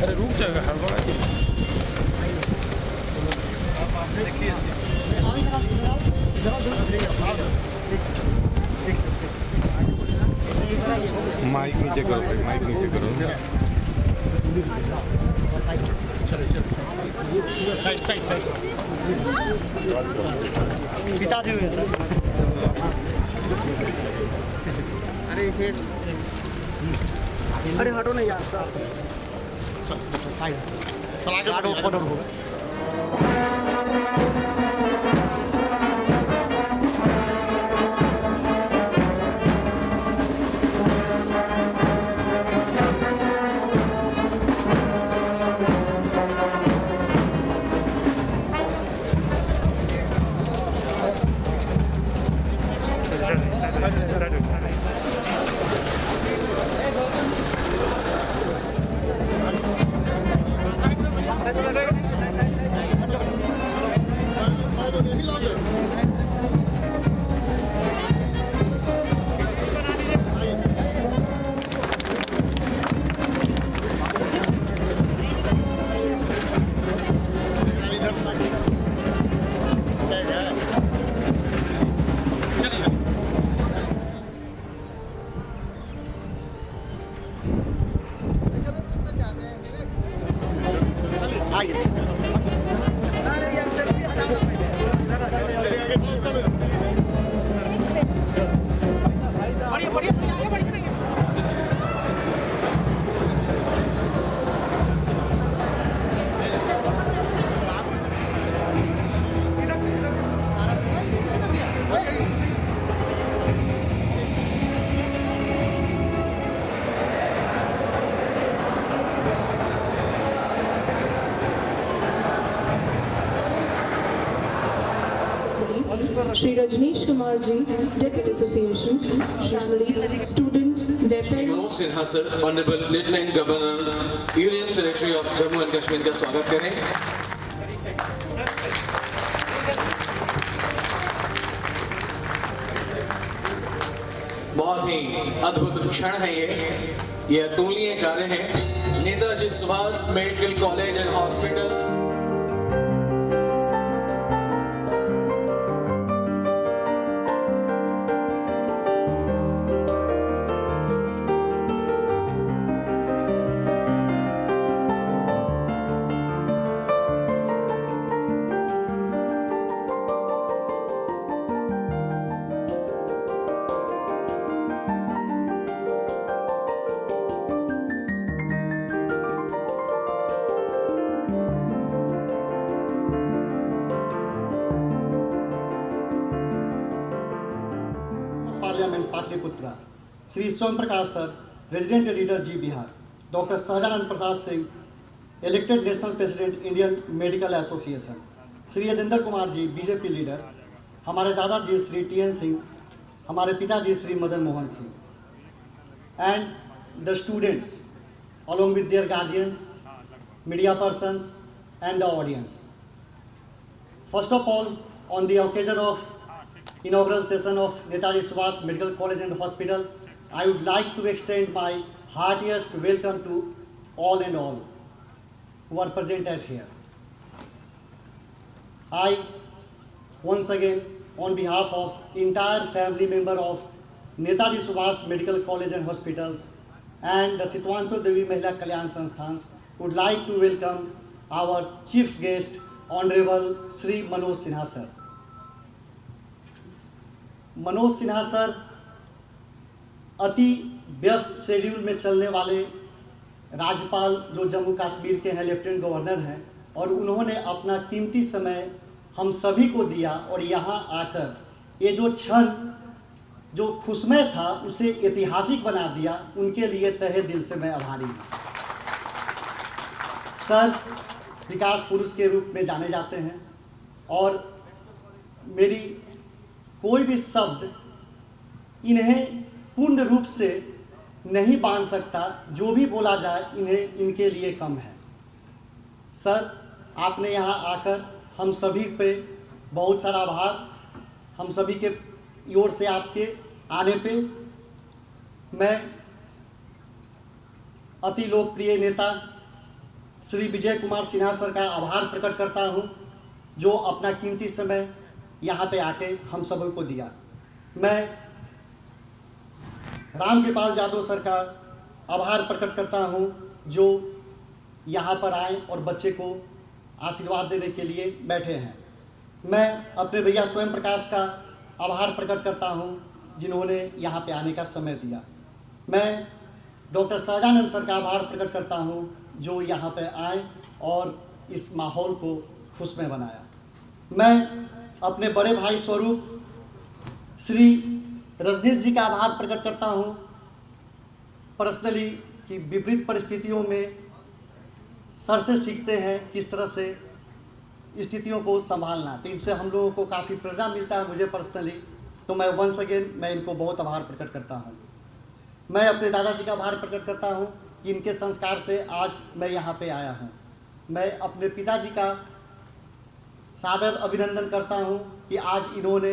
अरे रुक जाएगा हड़बड़ा जी। माइक नीचे करो भाई, माइक नीचे करो। चलो चलो साइड साइड साइड पिताजी हुए सर। अरे हटो नहीं यार सर। चल साइड चला के हटो फोटो हो। Shri Rajneesh Kumar ji, Deputy Association, Shri students, their parents. Manoj Sinha sir, Honorable Lieutenant Governor, Union Territory of Jammu and Kashmir का स्वागत करें। बहुत ही अद्भुत क्षण है ये अतुलनीय कार्य है। Netaji Subhash medical college and hospital parliament Pataliputra, Shri Swayam Prakash sir, resident editor ji Bihar, doctor Sahajanand Prasad Singh, elected national president Indian medical association, Shri Ajendra Kumar ji BJP leader, हमारे दादाजी श्री TN सिंह, हमारे पिताजी Shri Madan Mohan Singh, and the students along with their guardians, media persons and the audience. First of all, on the occasion of inaugural session of Netaji Subhash Medical College and Hospital, I would like to extend my heartiest welcome to all and all who are present at here. I, once again, on behalf of entire family member of Netaji Subhash Medical College and Hospitals and the Sitwanto Devi Mahila Kalyan Sansthan, would like to welcome our chief guest, Honorable Shri Manoj Sinha sir. Manoj Sinha sir अति व्यस्त schedule में चलने वाले राज्यपाल जो जम्मू कश्मीर के हैं, lieutenant governor हैं, और उन्होंने अपना कीमती समय हम सभी को दिया और यहाँ आकर ये जो क्षण जो खुशमय था उसे ऐतिहासिक बना दिया। उनके लिए तहे दिल से मैं आभारी हूँ। सर विकास पुरुष के रूप में जाने जाते हैं और मेरी कोई भी शब्द इन्हें पूर्ण रूप से नहीं बांध सकता। जो भी बोला जाए इन्हें इनके लिए कम है। सर आपने यहाँ आकर हम सभी पे बहुत सारा आभार, हम सभी के ओर से आपके आने पे मैं अति लोकप्रिय नेता श्री विजय कुमार सिन्हा सर का आभार प्रकट करता हूं, जो अपना कीमती समय यहाँ पे आके हम सभी को दिया। मैं रामकृपाल यादव सर का आभार प्रकट करता हूं, जो यहाँ पर आए और बच्चे को आशीर्वाद देने के लिए बैठे हैं। मैं अपने भैया स्वयं प्रकाश का आभार प्रकट करता हूं, जिन्होंने यहाँ पे आने का समय दिया। मैं डॉक्टर सहजानंद सर का आभार प्रकट करता हूं, जो यहाँ पे आए और इस माहौल को खुशमय बनाया। मैं अपने बड़े भाई स्वरूप श्री रजनीश जी का आभार प्रकट करता हूं, पर्सनली, कि विपरीत परिस्थितियों में सर से सीखते हैं किस तरह से स्थितियों को संभालना, तो इनसे हम लोगों को काफ़ी प्रेरणा मिलता है मुझे पर्सनली। तो मैं वंस अगेन मैं इनको बहुत आभार प्रकट करता हूं। मैं अपने दादाजी का आभार प्रकट करता हूं कि इनके संस्कार से आज मैं यहाँ पे आया हूं। मैं अपने पिताजी का सादर अभिनंदन करता हूं कि आज इन्होंने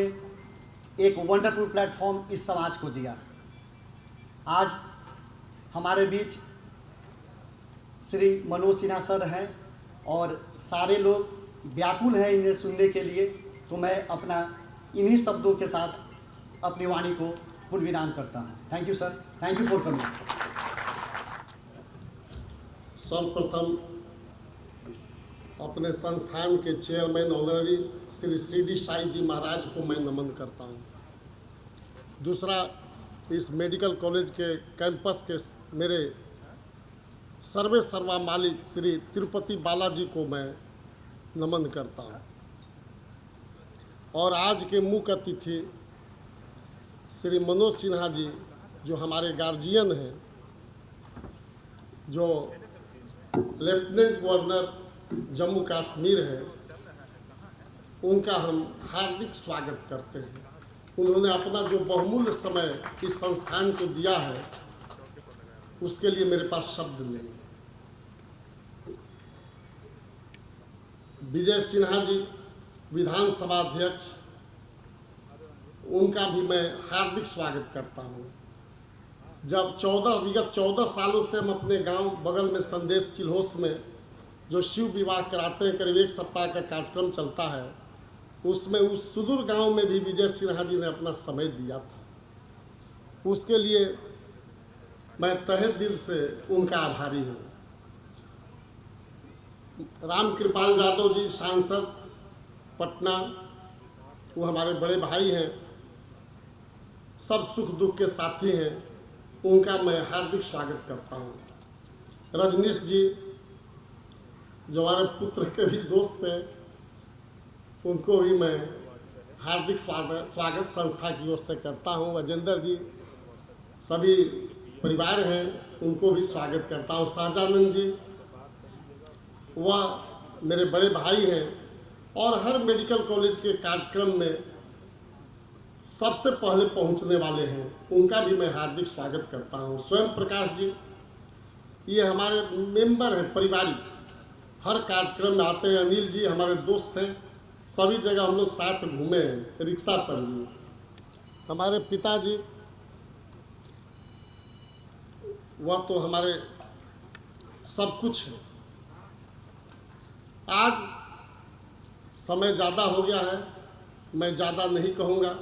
एक वंडरफुल प्लेटफॉर्म इस समाज को दिया। आज हमारे बीच श्री मनोज सिन्हा सर हैं और सारे लोग व्याकुल हैं इन्हें सुनने के लिए, तो मैं अपना इन्हीं शब्दों के साथ अपनी वाणी को पुनर्विराम करता हूँ। Thank you sir, thank you for coming. सर्वप्रथम अपने संस्थान के चेयरमैन ऑनररी श्री शिरडी साई जी महाराज को मैं नमन करता हूँ। दूसरा, इस मेडिकल कॉलेज के कैंपस के मेरे सर्वे सर्वा मालिक श्री तिरुपति बालाजी को मैं नमन करता हूँ। और आज के मुख्य अतिथि श्री मनोज सिन्हा जी, जो हमारे गार्जियन हैं, जो लेफ्टिनेंट गवर्नर जम्मू कश्मीर है, उनका हम हार्दिक स्वागत करते हैं। उन्होंने अपना जो बहुमूल्य समय इस संस्थान को दिया है, उसके लिए मेरे पास शब्द नहीं। विजय सिन्हा जी विधानसभा अध्यक्ष, उनका भी मैं हार्दिक स्वागत करता हूं। जब विगत 14 सालों से हम अपने गांव बगल में संदेश चिल्होस में जो शिव विवाह कराते हैं, करीब 1 सप्ताह का कार्यक्रम चलता है, उसमें उस सुदूर गांव में भी विजय सिन्हा जी ने अपना समय दिया था। उसके लिए मैं तहे दिल से उनका आभारी हूँ। रामकृपाल यादव जी सांसद पटना, वो हमारे बड़े भाई हैं, सब सुख दुख के साथी हैं, उनका मैं हार्दिक स्वागत करता हूँ। रजनीश जी, जो हमारे पुत्र के भी दोस्त हैं, उनको भी मैं हार्दिक स्वागत संस्था की ओर से करता हूँ। अजेंद्र जी, सभी परिवार हैं, उनको भी स्वागत करता हूँ। सहजानंद जी, वह मेरे बड़े भाई हैं और हर मेडिकल कॉलेज के कार्यक्रम में सबसे पहले पहुंचने वाले हैं, उनका भी मैं हार्दिक स्वागत करता हूं। स्वयं प्रकाश जी, ये हमारे मेंबर हैं, पारिवारिक, हर कार्यक्रम में आते हैं। अनिल जी हमारे दोस्त हैं, सभी जगह हम लोग साथ घूमे हैं, रिक्शा पर भी। हमारे पिताजी, वह तो हमारे सब कुछ है। आज समय ज़्यादा हो गया है, मैं ज़्यादा नहीं कहूँगा,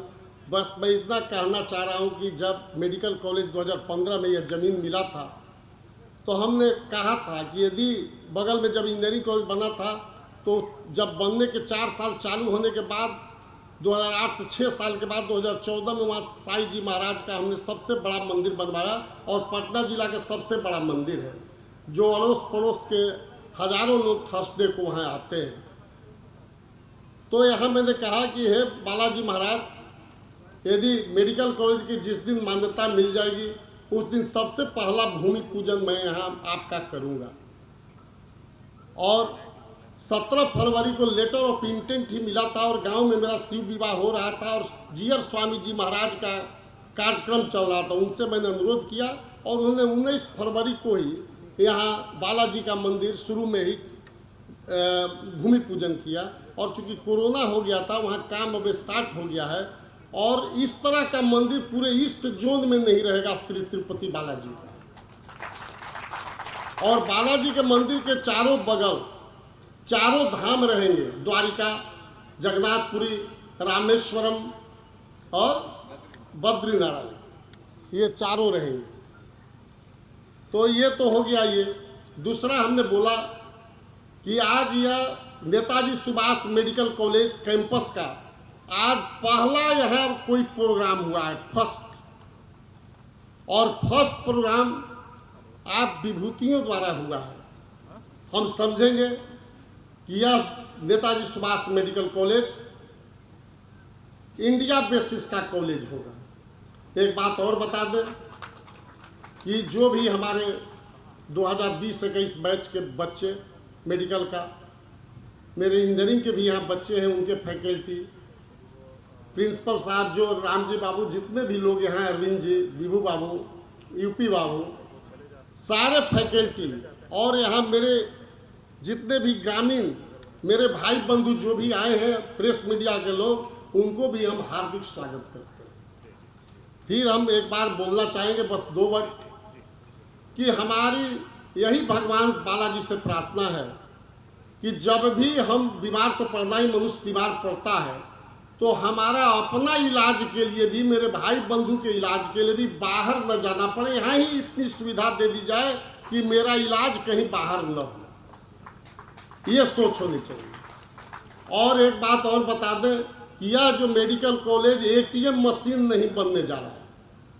बस मैं इतना कहना चाह रहा हूँ कि जब मेडिकल कॉलेज 2015 में यह ज़मीन मिला था, तो हमने कहा था कि यदि बगल में जब इंजीनियरिंग कॉलेज बना था, तो जब बनने के 4 साल चालू होने के बाद 2008 से 6 साल के बाद 2014 में वहाँ साई जी महाराज का हमने सबसे बड़ा मंदिर बनवाया, और पटना जिला का सबसे बड़ा मंदिर है, जो अड़ोस पड़ोस के हजारों लोग थर्सडे को वहाँ आते हैं। तो यहाँ मैंने कहा कि हे बालाजी महाराज, यदि मेडिकल कॉलेज की जिस दिन मान्यता मिल जाएगी, उस दिन सबसे पहला भूमि पूजन मैं यहाँ आपका करूँगा। और 17 फरवरी को लेटर ऑफ इंटेंट ही मिला था, और गांव में मेरा शिव विवाह हो रहा था, और जीयर स्वामी जी महाराज का कार्यक्रम चल रहा था। उनसे मैंने अनुरोध किया, और उन्होंने 19 फरवरी को ही यहाँ बालाजी का मंदिर शुरू में ही भूमि पूजन किया। और चूंकि कोरोना हो गया था, वहाँ काम अब स्टार्ट हो गया है, और इस तरह का मंदिर पूरे ईस्ट जोन में नहीं रहेगा श्री तिरुपति बालाजी का। और बालाजी के मंदिर के चारों बगल चारों धाम रहेंगे, द्वारिका, जगन्नाथपुरी, रामेश्वरम और बद्रीनारायण, ये चारों रहेंगे। तो ये तो हो गया। ये दूसरा हमने बोला कि आज यह Netaji Subhash medical college campus का आज पहला यह कोई प्रोग्राम हुआ है, फर्स्ट। और फर्स्ट प्रोग्राम आप विभूतियों द्वारा हुआ है। हम समझेंगे कि यह Netaji Subhash medical college India basis का कॉलेज होगा। एक बात और बता दें कि जो भी हमारे 2020-21 बैच के बच्चे मेडिकल का, मेरे इंजीनियरिंग के भी यहाँ बच्चे हैं, उनके फैकल्टी, प्रिंसिपल साहब जो राम जी बाबू, जितने भी लोग यहाँ, अरविंद जी, विभू बाबू, यूपी बाबू, सारे फैकल्टी, और यहाँ मेरे जितने भी ग्रामीण मेरे भाई बंधु जो भी आए हैं, प्रेस मीडिया के लोग, उनको भी हम हार्दिक स्वागत करते हैं। फिर हम एक बार बोलना चाहेंगे, बस 2 वर्ड, कि हमारी यही भगवान बालाजी से प्रार्थना है कि जब भी हम बीमार, तो पड़ना ही, मनुष्य बीमार पड़ता है, तो हमारा अपना इलाज के लिए भी, मेरे भाई बंधु के इलाज के लिए भी बाहर न जाना पड़े। यहाँ ही इतनी सुविधा दे दी जाए कि मेरा इलाज कहीं बाहर न हो, ये सोच होनी चाहिए। और एक बात और बता दें कि यह जो मेडिकल कॉलेज ATM मशीन नहीं बनने जा रहा है,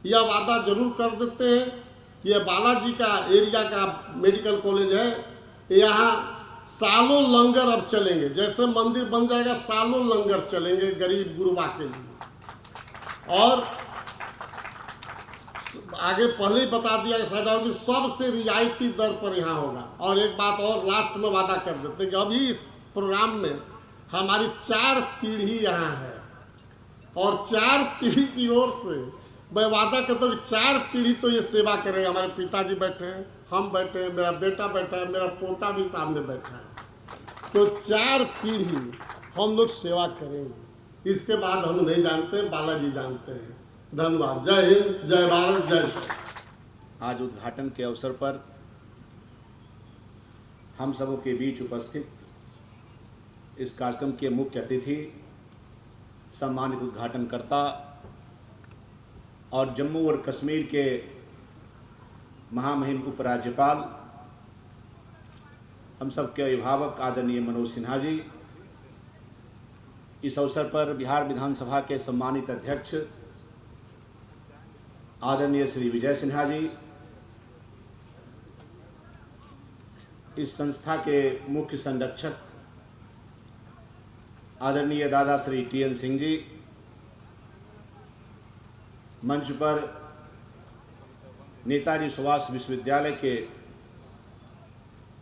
यह वादा जरूर कर देते हैं कि यह बालाजी का एरिया का मेडिकल कॉलेज है। यहाँ सालों लंगर अब चलेंगे, जैसे मंदिर बन जाएगा सालों लंगर चलेंगे गरीब गुरुबा के लिए। और आगे पहले ही बता दिया शायद कि सबसे रियायती दर पर यहाँ होगा। और एक बात और लास्ट में वादा कर देते हैं कि अभी इस प्रोग्राम में हमारी 4 पीढ़ी यहाँ है, और 4 पीढ़ी की ओर से मैं वादा करता हूँ कि 4 पीढ़ी तो ये सेवा करेगा। हमारे पिताजी बैठे हैं, हम बैठे हैं, मेरा बेटा बैठा है, मेरा पोता भी सामने बैठा है। तो 4 पीढ़ी हम लोग सेवा करेंगे। इसके बाद हम नहीं जानते, बालाजी जानते हैं। धन्यवाद। जय हिंद, जय भारत, जय श्री। आज उद्घाटन के अवसर पर हम सबों के बीच उपस्थित इस कार्यक्रम के मुख्य अतिथि, सम्मानित उद्घाटनकर्ता और जम्मू और कश्मीर के महामहिम उपराज्यपाल, हम सब के अभिभावक आदरणीय मनोज सिन्हा जी, इस अवसर पर बिहार विधानसभा के सम्मानित अध्यक्ष आदरणीय श्री विजय सिन्हा जी, इस संस्था के मुख्य संरक्षक आदरणीय दादा श्री TN सिंह जी, मंच पर नेताजी सुभाष विश्वविद्यालय के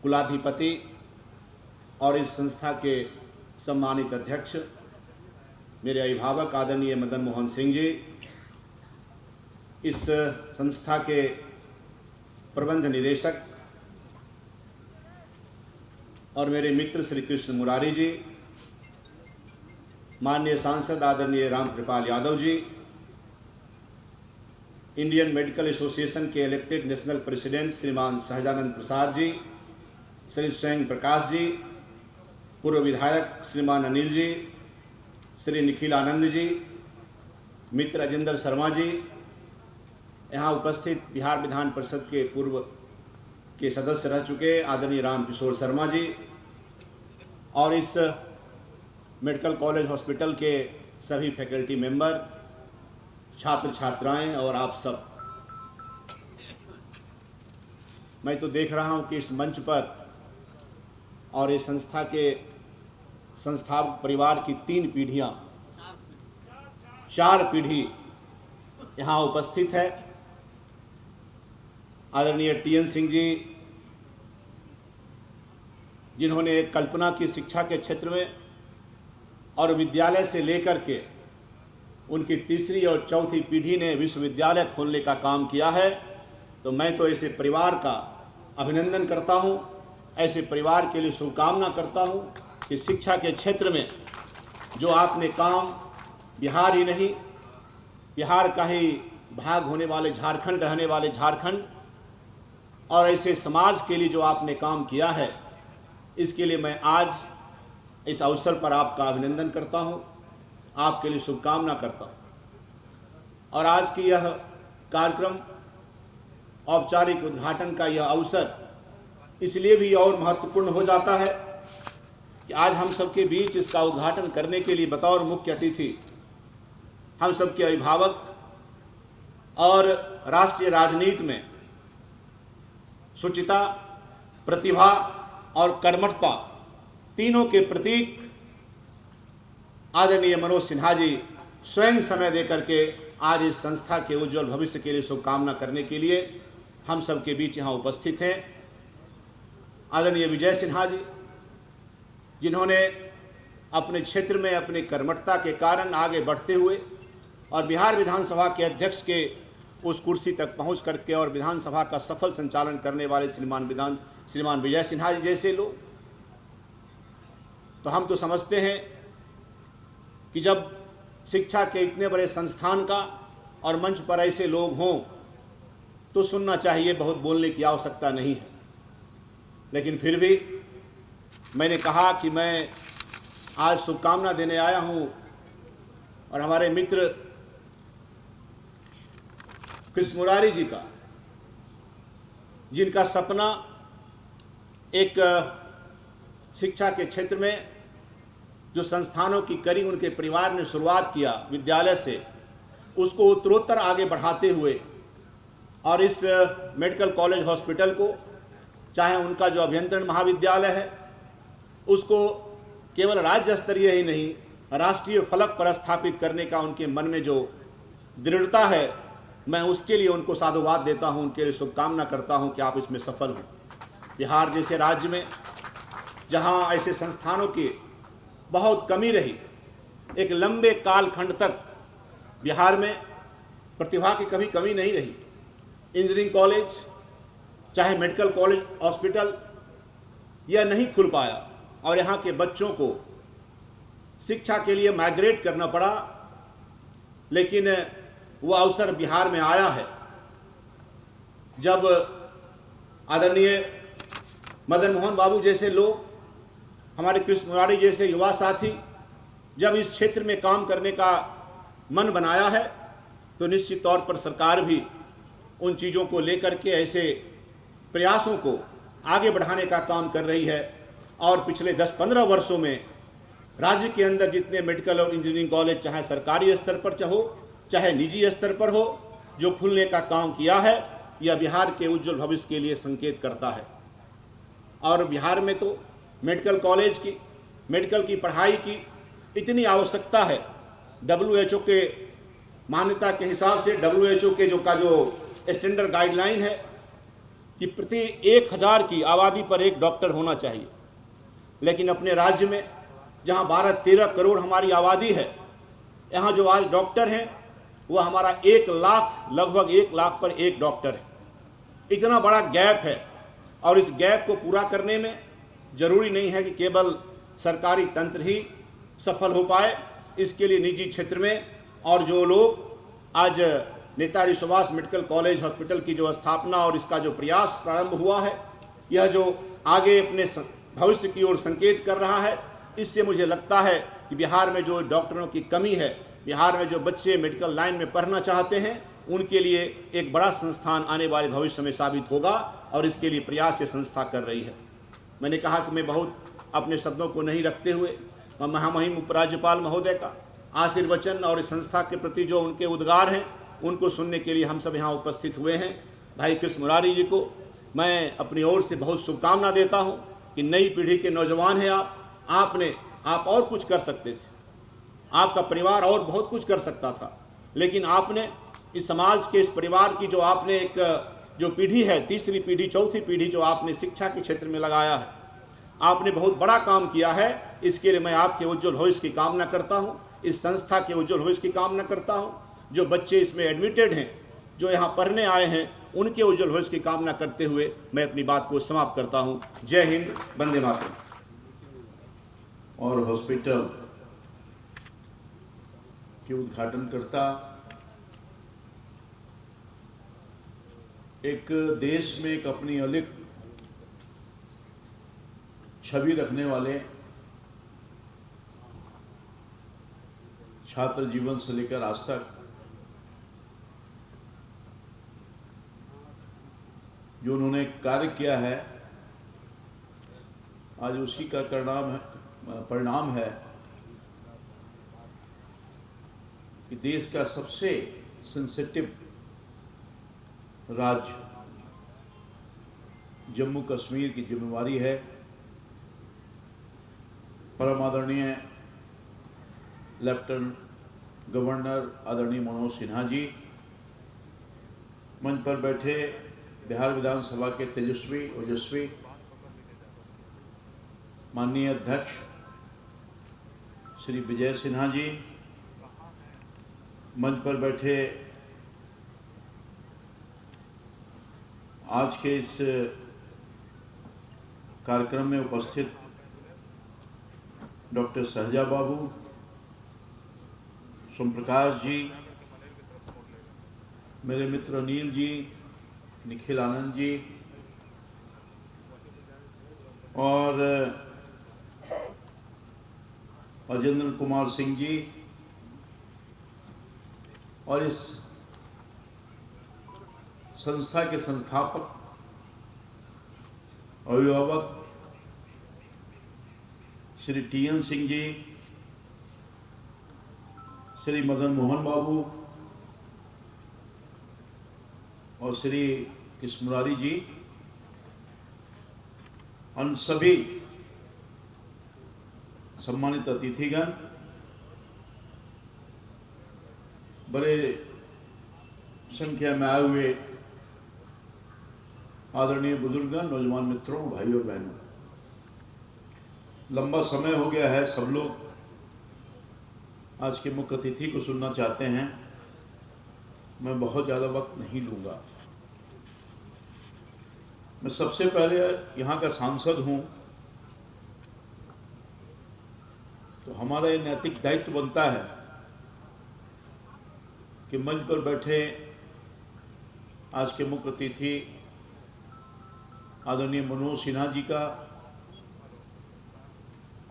कुलाधिपति और इस संस्था के सम्मानित अध्यक्ष मेरे अभिभावक आदरणीय मदन मोहन सिंह जी, इस संस्था के प्रबंध निदेशक और मेरे मित्र श्री कृष्ण मुरारी जी, माननीय सांसद आदरणीय Ramkripal Yadav ji, Indian medical association के इलेक्टेड नेशनल प्रेसिडेंट श्रीमान सहजानंद प्रसाद जी, श्री स्वयं प्रकाश जी, पूर्व विधायक श्रीमान अनिल जी, श्री निखिल आनंद जी, मित्र अजिंदर शर्मा जी, यहाँ उपस्थित बिहार विधान परिषद के पूर्व के सदस्य रह चुके आदरणीय राम किशोर शर्मा जी, और इस मेडिकल कॉलेज हॉस्पिटल के सभी फैकल्टी मेंबर, छात्र छात्राएं और आप सब। मैं तो देख रहा हूं कि इस मंच पर और इस संस्था के संस्थापक परिवार की 3 पीढ़ियां, 4 पीढ़ी यहाँ उपस्थित है। आदरणीय TN सिंह जी, जिन्होंने कल्पना की शिक्षा के क्षेत्र में और विद्यालय से लेकर के उनकी 3री और 4थी पीढ़ी ने विश्वविद्यालय खोलने का काम किया है। तो मैं तो ऐसे परिवार का अभिनंदन करता हूं, ऐसे परिवार के लिए शुभकामना करता हूं कि शिक्षा के क्षेत्र में जो आपने काम, बिहार ही नहीं, बिहार का ही भाग होने वाले झारखंड, रहने वाले झारखंड और ऐसे समाज के लिए जो आपने काम किया है, इसके लिए मैं आज इस अवसर पर आपका अभिनंदन करता हूं, आपके लिए शुभकामना करता हूं। और आज की यह कार्यक्रम, औपचारिक उद्घाटन का यह अवसर इसलिए भी और महत्वपूर्ण हो जाता है कि आज हम सबके बीच इसका उद्घाटन करने के लिए बतौर मुख्य अतिथि हम सबके अभिभावक और राष्ट्रीय राजनीति में शुचिता, प्रतिभा और कर्मठता तीनों के प्रतीक आदरणीय मनोज सिन्हा जी स्वयं समय देकर के आज इस संस्था के उज्जवल भविष्य के लिए शुभकामना करने के लिए हम सबके बीच यहाँ उपस्थित हैं। आदरणीय विजय सिन्हा जी, जिन्होंने अपने क्षेत्र में अपने कर्मठता के कारण आगे बढ़ते हुए और बिहार विधानसभा के अध्यक्ष के उस कुर्सी तक पहुंच करके और विधानसभा का सफल संचालन करने वाले श्रीमान विजय सिन्हा जी जैसे लोग, तो हम तो समझते हैं कि जब शिक्षा के इतने बड़े संस्थान का और मंच पर ऐसे लोग हों तो सुनना चाहिए, बहुत बोलने की आवश्यकता नहीं है। लेकिन फिर भी मैंने कहा कि मैं आज शुभकामना देने आया हूं और हमारे मित्र कृष्ण मुरारी जी का, जिनका सपना एक शिक्षा के क्षेत्र में जो संस्थानों की कड़ी उनके परिवार ने शुरुआत किया विद्यालय से, उसको उत्तरोत्तर आगे बढ़ाते हुए और इस मेडिकल कॉलेज हॉस्पिटल को, चाहे उनका जो अभियंत्रण महाविद्यालय है, उसको केवल राज्य स्तरीय ही नहीं राष्ट्रीय फलक पर स्थापित करने का उनके मन में जो दृढ़ता है, मैं उसके लिए उनको साधुवाद देता हूं, उनके लिए शुभकामना करता हूं कि आप इसमें सफल हों। बिहार जैसे राज्य में जहां ऐसे संस्थानों की बहुत कमी रही, एक लंबे कालखंड तक बिहार में प्रतिभा की कभी कमी नहीं रही। इंजीनियरिंग कॉलेज चाहे मेडिकल कॉलेज हॉस्पिटल यह नहीं खुल पाया और यहाँ के बच्चों को शिक्षा के लिए माइग्रेट करना पड़ा। लेकिन वो अवसर बिहार में आया है जब आदरणीय मदन मोहन बाबू जैसे लोग, हमारे कृष्ण मुरारी जैसे युवा साथी जब इस क्षेत्र में काम करने का मन बनाया है, तो निश्चित तौर पर सरकार भी उन चीज़ों को लेकर के ऐसे प्रयासों को आगे बढ़ाने का काम कर रही है। और पिछले 10-15 वर्षों में राज्य के अंदर जितने मेडिकल और इंजीनियरिंग कॉलेज, चाहे सरकारी स्तर पर चाहे निजी स्तर पर हो, जो खुलने का काम किया है, यह बिहार के उज्जवल भविष्य के लिए संकेत करता है। और बिहार में तो मेडिकल कॉलेज की, मेडिकल की पढ़ाई की इतनी आवश्यकता है। WHO के मान्यता के हिसाब से, WHO के जो स्टैंडर्ड गाइडलाइन है कि प्रति 1000 की आबादी पर एक डॉक्टर होना चाहिए। लेकिन अपने राज्य में जहां 12-13 करोड़ हमारी आबादी है, यहाँ जो आज डॉक्टर हैं वह हमारा 1 लाख, लगभग 1 लाख पर एक डॉक्टर है। इतना बड़ा गैप है और इस गैप को पूरा करने में जरूरी नहीं है कि केवल सरकारी तंत्र ही सफल हो पाए। इसके लिए निजी क्षेत्र में और जो लोग आज Netaji Subhash medical college hospital की जो स्थापना और इसका जो प्रयास प्रारंभ हुआ है, यह जो आगे अपने भविष्य की ओर संकेत कर रहा है, इससे मुझे लगता है कि बिहार में जो डॉक्टरों की कमी है, बिहार में जो बच्चे मेडिकल लाइन में पढ़ना चाहते हैं, उनके लिए एक बड़ा संस्थान आने वाले भविष्य में साबित होगा और इसके लिए प्रयास ये संस्था कर रही है। मैंने कहा कि मैं बहुत अपने शब्दों को नहीं रखते हुए महामहिम उपराज्यपाल महोदय का आशीर्वचन और इस संस्था के प्रति जो उनके उद्गार हैं, उनको सुनने के लिए हम सब यहाँ उपस्थित हुए हैं। भाई कृष्ण मुरारी जी को मैं अपनी ओर से बहुत शुभकामना देता हूँ कि नई पीढ़ी के नौजवान हैं आप और कुछ कर सकते थे, आपका परिवार और बहुत कुछ कर सकता था, लेकिन आपने इस समाज के, इस परिवार की जो आपने एक जो पीढ़ी है, तीसरी पीढ़ी, चौथी पीढ़ी जो आपने शिक्षा के क्षेत्र में लगाया है, आपने बहुत बड़ा काम किया है। इसके लिए मैं आपके उज्जवल भविष्य की कामना करता हूँ, इस संस्था के उज्जवल भविष्य की कामना करता हूँ। जो बच्चे इसमें एडमिटेड हैं, जो यहाँ पढ़ने आए हैं, उनके उज्जवल भविष्य की कामना करते हुए मैं अपनी बात को समाप्त करता हूँ। जय हिंद, वंदे मातरम। और हॉस्पिटल के उद्घाटन करता एक देश में एक अपनी अलग छवि रखने वाले छात्र जीवन से लेकर आज तक जो उन्होंने कार्य किया है, आज उसी का परिणाम है कि देश का सबसे सेंसिटिव राज्य जम्मू कश्मीर की जिम्मेवारी है। परम आदरणीय लेफ्टिनेंट गवर्नर आदरणीय मनोज सिन्हा जी, मंच पर बैठे बिहार विधानसभा के तेजस्वी ओजस्वी माननीय अध्यक्ष श्री विजय सिन्हा जी, मंच पर बैठे आज के इस कार्यक्रम में उपस्थित डॉक्टर सहजा बाबू, सोम प्रकाश जी, मेरे मित्र अनिल जी, निखिल आनंद जी और अजेंद्र कुमार सिंह जी और इस संस्था के संस्थापक अभिभावक श्री टी.एन. सिंह जी, श्री मदन मोहन बाबू और श्री कृष्ण मुरारी जी, उन सभी सम्मानित अतिथिगण, बड़े संख्या में आए हुए आदरणीय बुजुर्गगण, नौजवान मित्रों, भाइयों बहनों, लंबा समय हो गया है, सब लोग आज के मुख्य अतिथि को सुनना चाहते हैं। मैं बहुत ज़्यादा वक्त नहीं लूँगा। मैं सबसे पहले यहाँ का सांसद हूँ, तो हमारा ये नैतिक दायित्व बनता है कि मंच पर बैठे आज के मुख्य अतिथि आदरणीय मनोज सिन्हा जी का,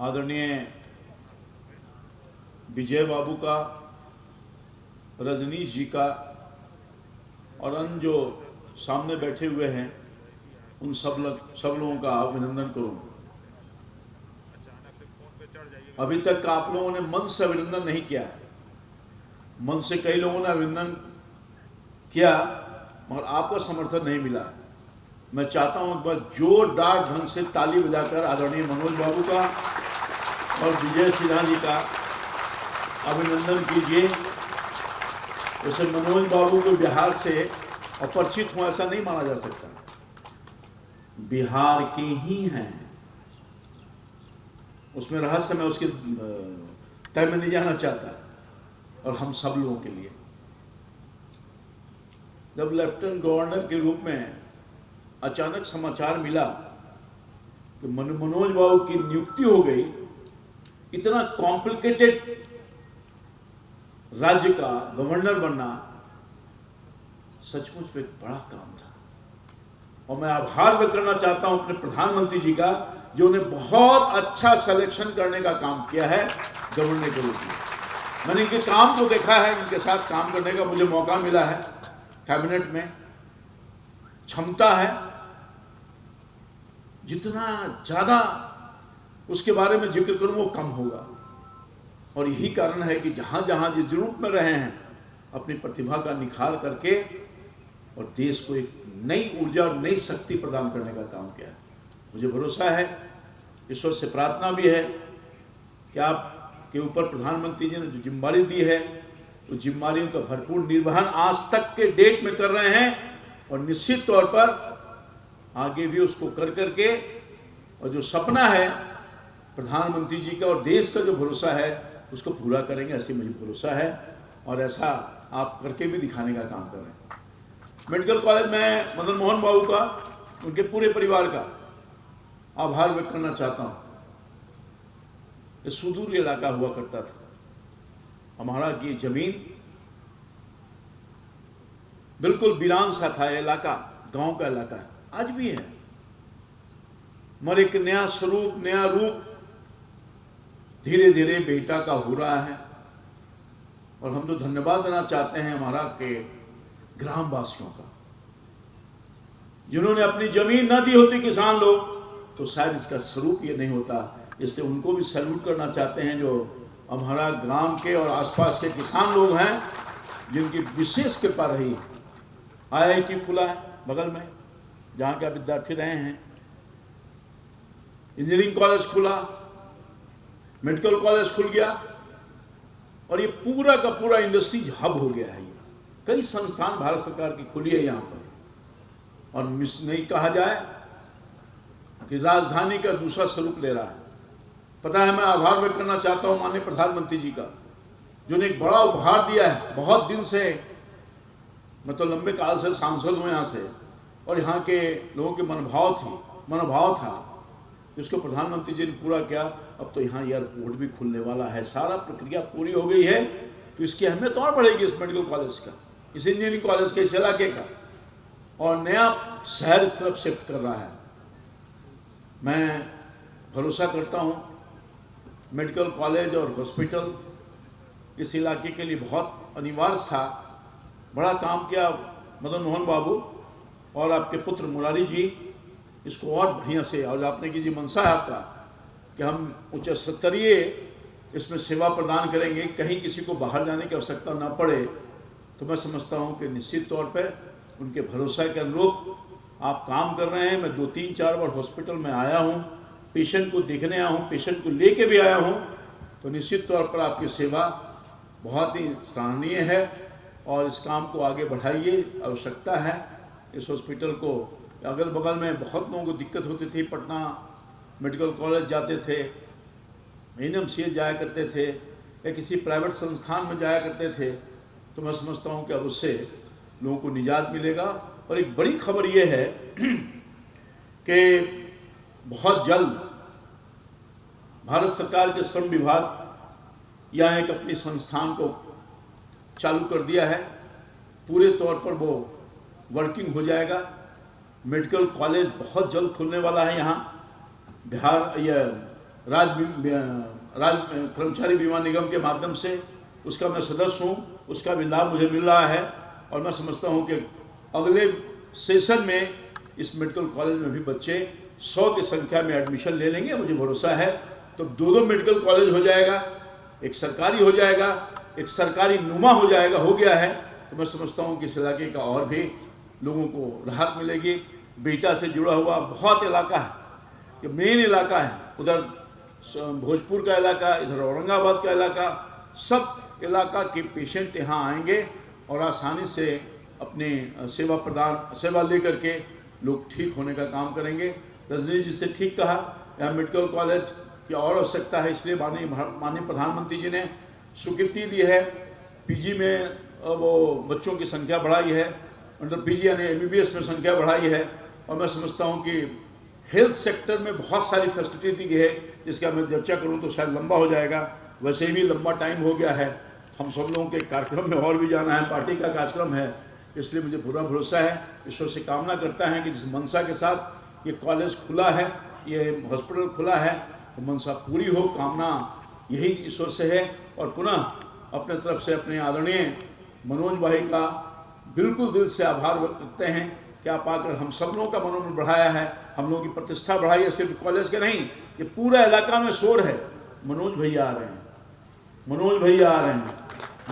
आदरणीय विजय बाबू का, रजनीश जी का और अन्य जो सामने बैठे हुए हैं उन सब लोगों का अभिनंदन करूं। अभी तक आप लोगों ने मन से अभिनंदन नहीं किया है। मन से कई लोगों ने अभिनंदन किया मगर आपका समर्थन नहीं मिला। मैं चाहता हूं बस जोरदार ढंग से ताली बजाकर आदरणीय मनोज बाबू का और विजय सिन्हा जी का अभिनंदन कीजिए। वैसे मनोज बाबू को बिहार से अपरिचित हूं ऐसा नहीं माना जा सकता, बिहार के ही हैं। उसमें रहस्य मैं उसके तय में नहीं जाना चाहता। और हम सब लोगों के लिए जब लेफ्टिनेंट गवर्नर के रूप में अचानक समाचार मिला कि मनोज बाबू की नियुक्ति हो गई, इतना कॉम्प्लिकेटेड राज्य का गवर्नर बनना सचमुच एक बड़ा काम था। और मैं आभार व्यक्त करना चाहता हूं अपने प्रधानमंत्री जी का, जो ने बहुत अच्छा सिलेक्शन करने का काम किया है गवर्नर के रूप में। मैंने इनके काम को देखा है, इनके साथ काम करने का मुझे मौका मिला है। कैबिनेट में क्षमता है, जितना ज्यादा उसके बारे में जिक्र करूं वो कम होगा। और यही कारण है कि जहां जहां जिस रूप में रहे हैं अपनी प्रतिभा का निखार करके और देश को एक नई ऊर्जा और नई शक्ति प्रदान करने का काम किया है। मुझे भरोसा है, ईश्वर से प्रार्थना भी है कि आपके ऊपर प्रधानमंत्री जी ने जो जिम्मेदारी दी है तो जिम्मेदारियों का भरपूर निर्वहन आज तक के डेट में कर रहे हैं और निश्चित तौर पर आगे भी उसको कर करके और जो सपना है प्रधानमंत्री जी का और देश का जो भरोसा है उसको पूरा करेंगे, ऐसे मुझे भरोसा है। और ऐसा आप करके भी दिखाने का काम कर रहे हैं। मेडिकल कॉलेज में मदन मोहन बाबू का, उनके पूरे परिवार का आभार व्यक्त करना चाहता हूँ। ये सुदूर इलाका हुआ करता था हमारा, की जमीन बिल्कुल वीरान सा था इलाका। गांव का इलाका है, आज भी है, मगर एक नया स्वरूप, नया रूप धीरे धीरे बेटा का हो रहा है। और हम तो धन्यवाद देना चाहते हैं हमारा के ग्रामवासियों का, जिन्होंने अपनी जमीन न दी होती किसान लोग तो शायद इसका स्वरूप ये नहीं होता। इसलिए उनको भी सैल्यूट करना चाहते हैं जो हमारा ग्राम के और आसपास के किसान लोग हैं, जिनकी विशेष कृपा रही। IIT खुला है बगल में जहाँ के विद्यार्थी रहे हैं, इंजीनियरिंग कॉलेज खुला, मेडिकल कॉलेज खुल गया, और ये पूरा का पूरा इंडस्ट्री हब हो गया है। ये कई संस्थान भारत सरकार की खुली है यहाँ पर, और नहीं कहा जाए कि राजधानी का दूसरा स्वरूप ले रहा है। पता है, मैं आभार व्यक्त करना चाहता हूँ माननीय प्रधानमंत्री जी का, जिन्होंने एक बड़ा उपहार दिया है। बहुत दिन से, मैं तो लंबे काल से सांसद हूँ यहाँ से, और यहाँ के लोगों के मनोभाव था जिसको प्रधानमंत्री जी ने पूरा किया। अब तो यहाँ एयरपोर्ट भी खुलने वाला है, सारा प्रक्रिया पूरी हो गई है, तो इसकी अहमियत और बढ़ेगी इस मेडिकल कॉलेज का, इस इंजीनियरिंग कॉलेज के, इस इलाके का, और नया शहर इस तरफ शिफ्ट कर रहा है। मैं भरोसा करता हूँ मेडिकल कॉलेज और हॉस्पिटल इस इलाके के लिए बहुत अनिवार्य था। बड़ा काम किया मदन मोहन बाबू और आपके पुत्र मुरारी जी, इसको और बढ़िया से, और आपने की जी मनसा है आपका कि हम उच्च स्तरीय इसमें सेवा प्रदान करेंगे, कहीं किसी को बाहर जाने की आवश्यकता ना पड़े। तो मैं समझता हूँ कि निश्चित तौर पर उनके भरोसा के अनुरूप आप काम कर रहे हैं। मैं 2-3-4 बार हॉस्पिटल में आया हूँ, पेशेंट को देखने आया हूँ, पेशेंट को लेके भी आया हूँ, तो निश्चित तौर पर आपकी सेवा बहुत ही सराहनीय है, और इस काम को आगे बढ़ाइए। आवश्यकता है इस हॉस्पिटल को, अगल बगल में बहुत लोगों को दिक्कत होती थी, पटना मेडिकल कॉलेज जाते थे, NMCH जाया करते थे, या किसी प्राइवेट संस्थान में जाया करते थे। तो मैं समझता हूँ कि अब उससे लोगों को निजात मिलेगा। और एक बड़ी खबर ये है कि बहुत जल्द भारत सरकार के श्रम विभाग यहाँ एक अपनी संस्थान को चालू कर दिया है, पूरे तौर पर वो वर्किंग हो जाएगा। मेडिकल कॉलेज बहुत जल्द खुलने वाला है यहाँ। बिहार राज्य कर्मचारी बीमा निगम के माध्यम से उसका मैं सदस्य हूँ, उसका भी लाभ मुझे मिल रहा है, और मैं समझता हूँ कि अगले सेशन में इस मेडिकल कॉलेज में भी बच्चे 100 की संख्या में एडमिशन ले लेंगे, मुझे भरोसा है। तो 2 मेडिकल कॉलेज हो जाएगा, एक सरकारी हो जाएगा, एक सरकारी नुमा हो जाएगा, हो गया है। तो मैं समझता हूँ कि इस इलाके का और भी लोगों को राहत मिलेगी। बेटा से जुड़ा हुआ बहुत इलाका है, ये मेन इलाका है, उधर भोजपुर का इलाका, इधर औरंगाबाद का इलाका, सब इलाका के पेशेंट यहाँ आएंगे और आसानी से अपने सेवा लेकर के लोग ठीक होने का काम करेंगे। रजनी जी से ठीक कहा, यहाँ मेडिकल कॉलेज की और आवश्यकता है, इसलिए माननीय प्रधानमंत्री जी ने स्वीकृति दी है। PG में वो बच्चों की संख्या बढ़ाई है, अंडर PG यानी MBBS में संख्या बढ़ाई है, और मैं समझता हूँ कि हेल्थ सेक्टर में बहुत सारी फैसिलिटी दी गई है, जिसका मैं चर्चा करूँ तो शायद लंबा हो जाएगा, वैसे भी लंबा टाइम हो गया है। हम सब लोगों के कार्यक्रम में और भी जाना है, पार्टी का कार्यक्रम है, इसलिए मुझे पूरा भरोसा है, ईश्वर से कामना करता है कि जिस मनसा के साथ ये कॉलेज खुला है, ये हॉस्पिटल खुला है, तो मनसा पूरी हो, कामना यही ईश्वर से है। और पुनः अपने तरफ से अपने आदरणीय मनोज भाई का बिल्कुल दिल से आभार व्यक्त करते हैं कि आप आकर हम सब लोगों का मनोबल बढ़ाया है, हम लोगों की प्रतिष्ठा बढ़ाई है, सिर्फ कॉलेज के नहीं, ये पूरा इलाका में शोर है, मनोज भैया आ रहे हैं, मनोज भैया आ रहे हैं,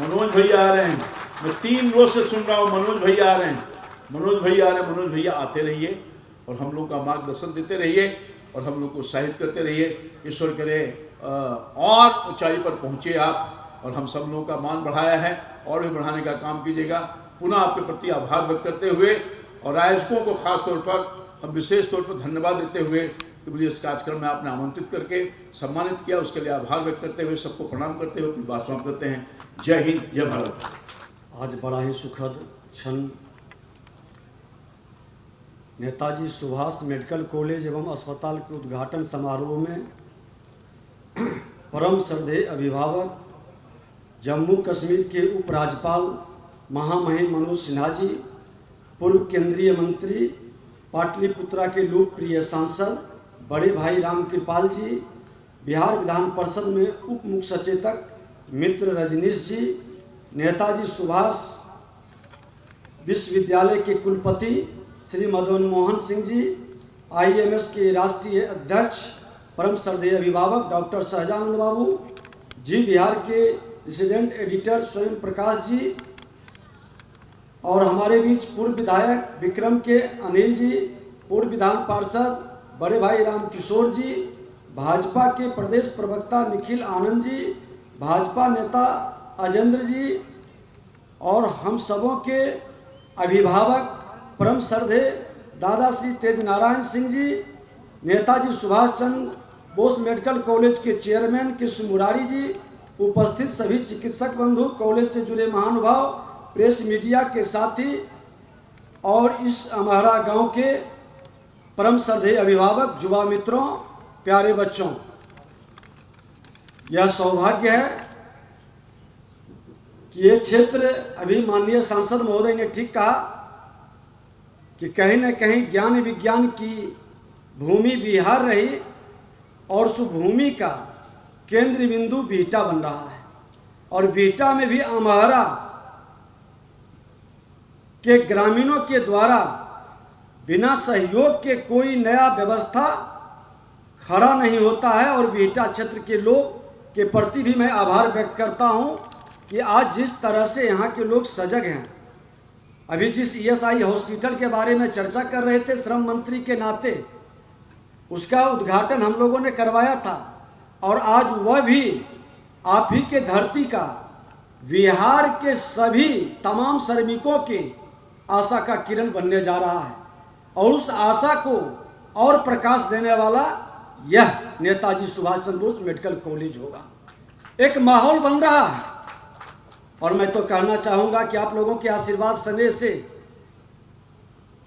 मनोज भैया आ रहे हैं। मैं 3 रोज से सुन रहा हूँ मनोज भैया आ रहे हैं, मनोज भैया आ रहे हैं। मनोज भैया आते रहिए और हम लोग का मार्गदर्शन देते रहिए और हम लोग को उत्साहित करते रहिए। ईश्वर करे और ऊंचाई पर पहुँचे आप, और हम सब लोगों का मान बढ़ाया है और भी बढ़ाने का काम कीजिएगा। पुनः आपके प्रति आभार व्यक्त करते हुए और आयोजकों को खास तौर पर हम विशेष तौर पर धन्यवाद देते हुए कि मुझे इस कार्यक्रम में आपने आमंत्रित करके सम्मानित किया, उसके लिए आभार व्यक्त करते हुए सबको प्रणाम करते हुए अपनी बात समाप्त करते हैं। जय हिंद, जय भारत। आज बड़ा ही सुखद क्षण नेताजी सुभाष मेडिकल कॉलेज एवं अस्पताल के उद्घाटन समारोह में परम श्रद्धेय अभिभावक जम्मू कश्मीर के उपराज्यपाल महामहिम मनोज सिन्हा जी, पूर्व केंद्रीय मंत्री, पाटलिपुत्रा के लोकप्रिय सांसद बड़े भाई राम कृपाल जी, बिहार विधान परिषद में उप मुख्य सचेतक मित्र रजनीश जी, नेताजी सुभाष विश्वविद्यालय के कुलपति श्री मदन मोहन सिंह जी, IMS के राष्ट्रीय अध्यक्ष परम श्रद्धेय अभिभावक डॉक्टर सहजानंद बाबू जी, बिहार के रेसिडेंट एडिटर स्वयं प्रकाश जी, और हमारे बीच पूर्व विधायक विक्रम के अनिल जी, पूर्व विधान पार्षद बड़े भाई राम किशोर जी, भाजपा के प्रदेश प्रवक्ता निखिल आनंद जी, भाजपा नेता अजेंद्र जी, और हम सबों के अभिभावक परम श्रद्धेय दादा श्री तेज नारायण सिंह जी, नेताजी सुभाष चंद्र बोस मेडिकल कॉलेज के चेयरमैन कृष्ण मुरारी जी, उपस्थित सभी चिकित्सक बंधु, कॉलेज से जुड़े महानुभाव, प्रेस मीडिया के साथी और इस अमहरा गांव के परम श्रद्धेय अभिभावक, युवा मित्रों, प्यारे बच्चों, यह सौभाग्य है कि ये क्षेत्र, अभी माननीय सांसद महोदय ने ठीक कहा कि कहीं न कहीं ज्ञान विज्ञान की भूमि बिहार रही और उस भूमि का केंद्र बिंदु बिहटा बन रहा है, और बिहटा में भी अमहरा के ग्रामीणों के द्वारा बिना सहयोग के कोई नया व्यवस्था खड़ा नहीं होता है। और बिहटा क्षेत्र के लोग के प्रति भी मैं आभार व्यक्त करता हूं कि आज जिस तरह से यहाँ के लोग सजग हैं। अभी जिस ESI हॉस्पिटल के बारे में चर्चा कर रहे थे श्रम मंत्री के नाते, उसका उद्घाटन हम लोगों ने करवाया था, और आज वह भी आप ही के धरती का, बिहार के सभी तमाम श्रमिकों के आशा का किरण बनने जा रहा है, और उस आशा को और प्रकाश देने वाला यह नेताजी सुभाष चंद्र बोस मेडिकल कॉलेज होगा। एक माहौल बन रहा है, और मैं तो कहना चाहूँगा कि आप लोगों के आशीर्वाद स्नेह से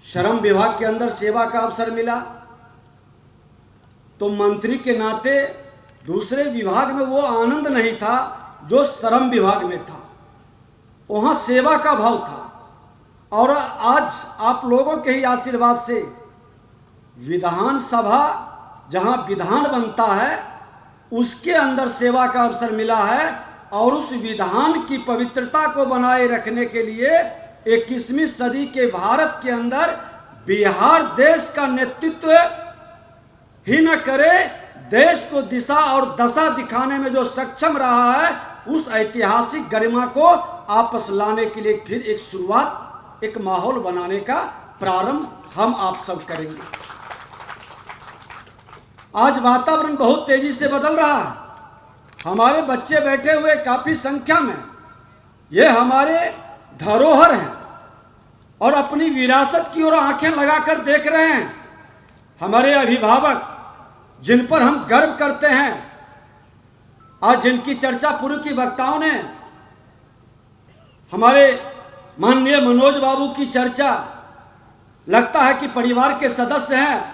श्रम विभाग के अंदर सेवा का अवसर मिला, तो मंत्री के नाते दूसरे विभाग में वो आनंद नहीं था जो श्रम विभाग में था। वहाँ सेवा का भाव था, और आज आप लोगों के ही आशीर्वाद से विधानसभा जहाँ विधान बनता है उसके अंदर सेवा का अवसर मिला है, और उस विधान की पवित्रता को बनाए रखने के लिए 21वीं सदी के भारत के अंदर बिहार देश का नेतृत्व ही न करे, देश को दिशा और दशा दिखाने में जो सक्षम रहा है, उस ऐतिहासिक गरिमा को वापस लाने के लिए फिर एक शुरुआत, एक माहौल बनाने का प्रारंभ हम आप सब करेंगे। आज वातावरण बहुत तेजी से बदल रहा है। हमारे बच्चे बैठे हुए काफी संख्या में, ये हमारे धरोहर हैं और अपनी विरासत की ओर आंखें लगाकर देख रहे हैं। हमारे अभिभावक जिन पर हम गर्व करते हैं, आज जिनकी चर्चा पूर्व की वक्ताओं ने, हमारे माननीय मनोज बाबू की चर्चा, लगता है कि परिवार के सदस्य हैं,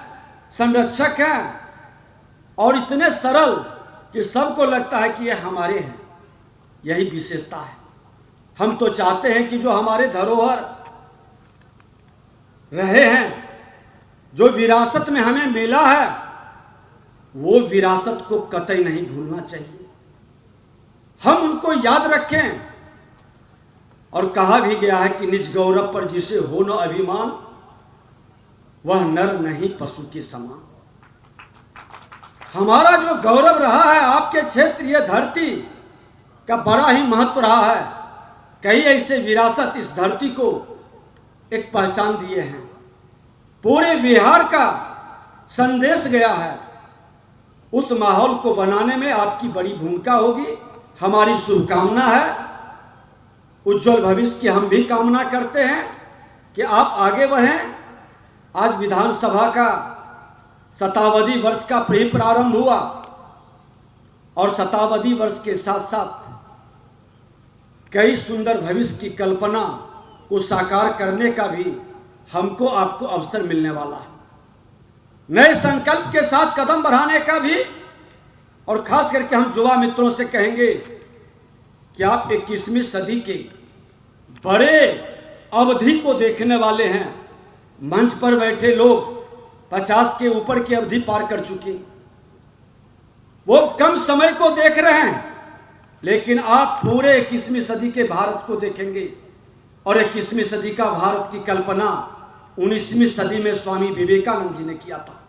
संरक्षक हैं, और इतने सरल कि सबको लगता है कि ये हमारे हैं। यही विशेषता है। हम तो चाहते हैं कि जो हमारे धरोहर रहे हैं, जो विरासत में हमें मिला है, वो विरासत को कतई नहीं भूलना चाहिए। हम उनको याद रखें। और कहा भी गया है कि निज गौरव पर जिसे हो न अभिमान, वह नर नहीं पशु के समान। हमारा जो गौरव रहा है आपके क्षेत्र, यह धरती का बड़ा ही महत्व रहा है। कई ऐसे विरासत इस धरती को एक पहचान दिए हैं। पूरे बिहार का संदेश गया है। उस माहौल को बनाने में आपकी बड़ी भूमिका होगी। हमारी शुभकामना है, उज्जवल भविष्य की हम भी कामना करते हैं कि आप आगे बढ़ें। आज विधानसभा का शताब्दी वर्ष का प्रारंभ हुआ, और शताब्दी वर्ष के साथ साथ कई सुंदर भविष्य की कल्पना को साकार करने का भी हमको आपको अवसर मिलने वाला है। नए संकल्प के साथ कदम बढ़ाने का भी, और खास करके हम युवा मित्रों से कहेंगे कि आप 21वीं सदी के बड़े अवधि को देखने वाले हैं। मंच पर बैठे लोग 50 के ऊपर की अवधि पार कर चुके, वो कम समय को देख रहे हैं। लेकिन आप पूरे 21वीं सदी के भारत को देखेंगे, और 21वीं सदी का भारत की कल्पना 19वीं सदी में स्वामी विवेकानंद जी ने किया था।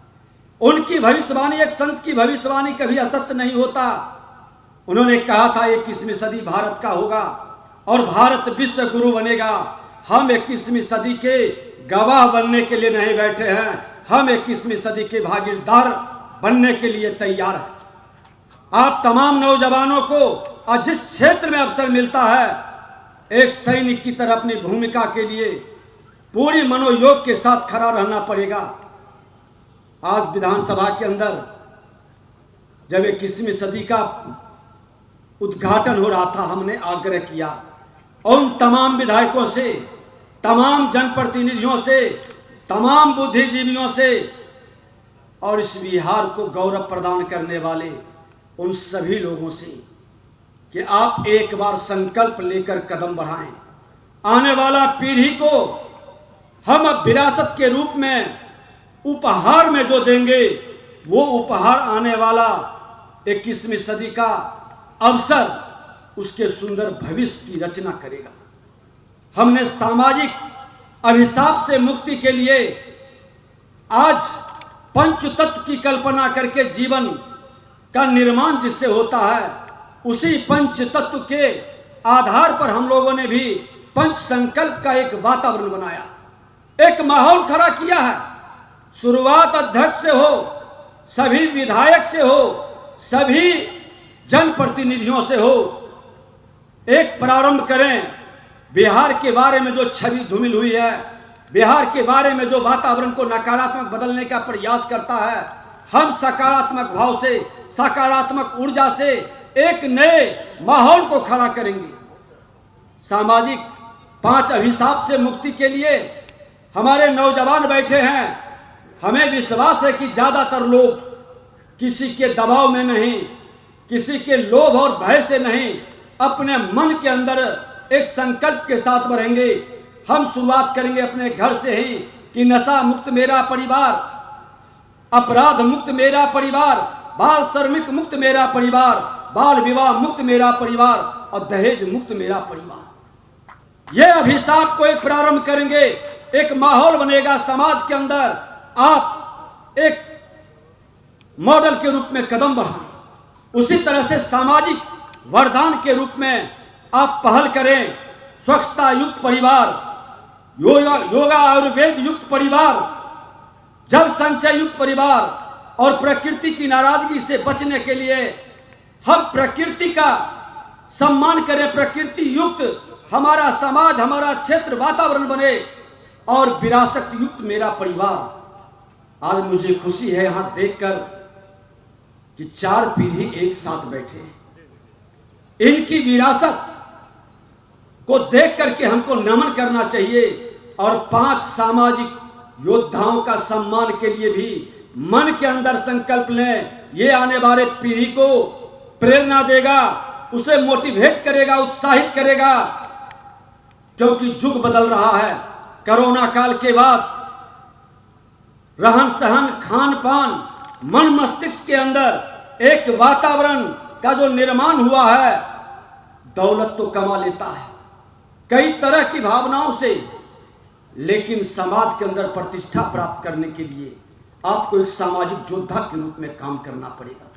उनकी भविष्यवाणी, एक संत की भविष्यवाणी कभी असत्य नहीं होता। उन्होंने कहा था 21वीं सदी भारत का होगा और भारत विश्व गुरु बनेगा। हम 21वीं सदी के गवाह बनने के लिए नहीं बैठे हैं, हम 21वीं सदी के भागीदार बनने के लिए तैयार हैं। आप तमाम नौजवानों को और जिस क्षेत्र में अवसर मिलता है, एक सैनिक की तरह अपनी भूमिका के लिए पूरी मनोयोग के साथ खड़ा रहना पड़ेगा। आज विधानसभा के अंदर जब 21वीं सदी का उद्घाटन हो रहा था, हमने आग्रह किया और उन तमाम विधायकों से, तमाम जनप्रतिनिधियों से, तमाम बुद्धिजीवियों से और इस बिहार को गौरव प्रदान करने वाले उन सभी लोगों से कि आप एक बार संकल्प लेकर कदम बढ़ाएं। आने वाला पीढ़ी को हम अब विरासत के रूप में उपहार में जो देंगे, वो उपहार आने वाला 21वीं सदी का अवसर, उसके सुंदर भविष्य की रचना करेगा। हमने सामाजिक अभिशाप से मुक्ति के लिए आज पंच तत्व की कल्पना करके जीवन का निर्माण जिससे होता है, उसी पंच तत्व के आधार पर हम लोगों ने भी पंच संकल्प का एक वातावरण बनाया, एक माहौल खड़ा किया है। शुरुआत अध्यक्ष से हो, सभी विधायक से हो, सभी जनप्रतिनिधियों से हो, एक प्रारंभ करें। बिहार के बारे में जो छवि धूमिल हुई है, बिहार के बारे में जो वातावरण को नकारात्मक बदलने का प्रयास करता है, हम सकारात्मक भाव से, सकारात्मक ऊर्जा से एक नए माहौल को खड़ा करेंगे। सामाजिक 5 अभिशाप से मुक्ति के लिए हमारे नौजवान बैठे हैं। हमें विश्वास है कि ज्यादातर लोग किसी के दबाव में नहीं, किसी के लोभ और भय से नहीं, अपने मन के अंदर एक संकल्प के साथ बढ़ेंगे। हम शुरुआत करेंगे अपने घर से ही कि नशा मुक्त मेरा परिवार, अपराध मुक्त मेरा परिवार, बाल श्रमिक मुक्त मेरा परिवार, बाल विवाह मुक्त मेरा परिवार और दहेज मुक्त मेरा परिवार। यह अभिशाप को एक प्रारंभ करेंगे, एक माहौल बनेगा समाज के अंदर। आप एक मॉडल के रूप में कदम बढ़ाएं। उसी तरह से सामाजिक वरदान के रूप में आप पहल करें। स्वच्छता युक्त परिवार, योगा आयुर्वेद युक्त परिवार, जल संचय युक्त परिवार और प्रकृति की नाराजगी से बचने के लिए हम प्रकृति का सम्मान करें। प्रकृति युक्त हमारा समाज, हमारा क्षेत्र, वातावरण बने और विरासत युक्त मेरा परिवार। आज मुझे खुशी है यहां देखकर कि 4 पीढ़ी एक साथ बैठे। इनकी विरासत को देख करके हमको नमन करना चाहिए और 5 सामाजिक योद्धाओं का सम्मान के लिए भी मन के अंदर संकल्प लें। ये आने वाले पीढ़ी को प्रेरणा देगा, उसे मोटिवेट करेगा, उत्साहित करेगा, क्योंकि युग बदल रहा है। कोरोना काल के बाद रहन सहन, खान पान, मन मस्तिष्क के अंदर एक वातावरण का जो निर्माण हुआ है, दौलत तो कमा लेता है कई तरह की भावनाओं से, लेकिन समाज के अंदर प्रतिष्ठा प्राप्त करने के लिए आपको एक सामाजिक योद्धा के रूप में काम करना पड़ेगा।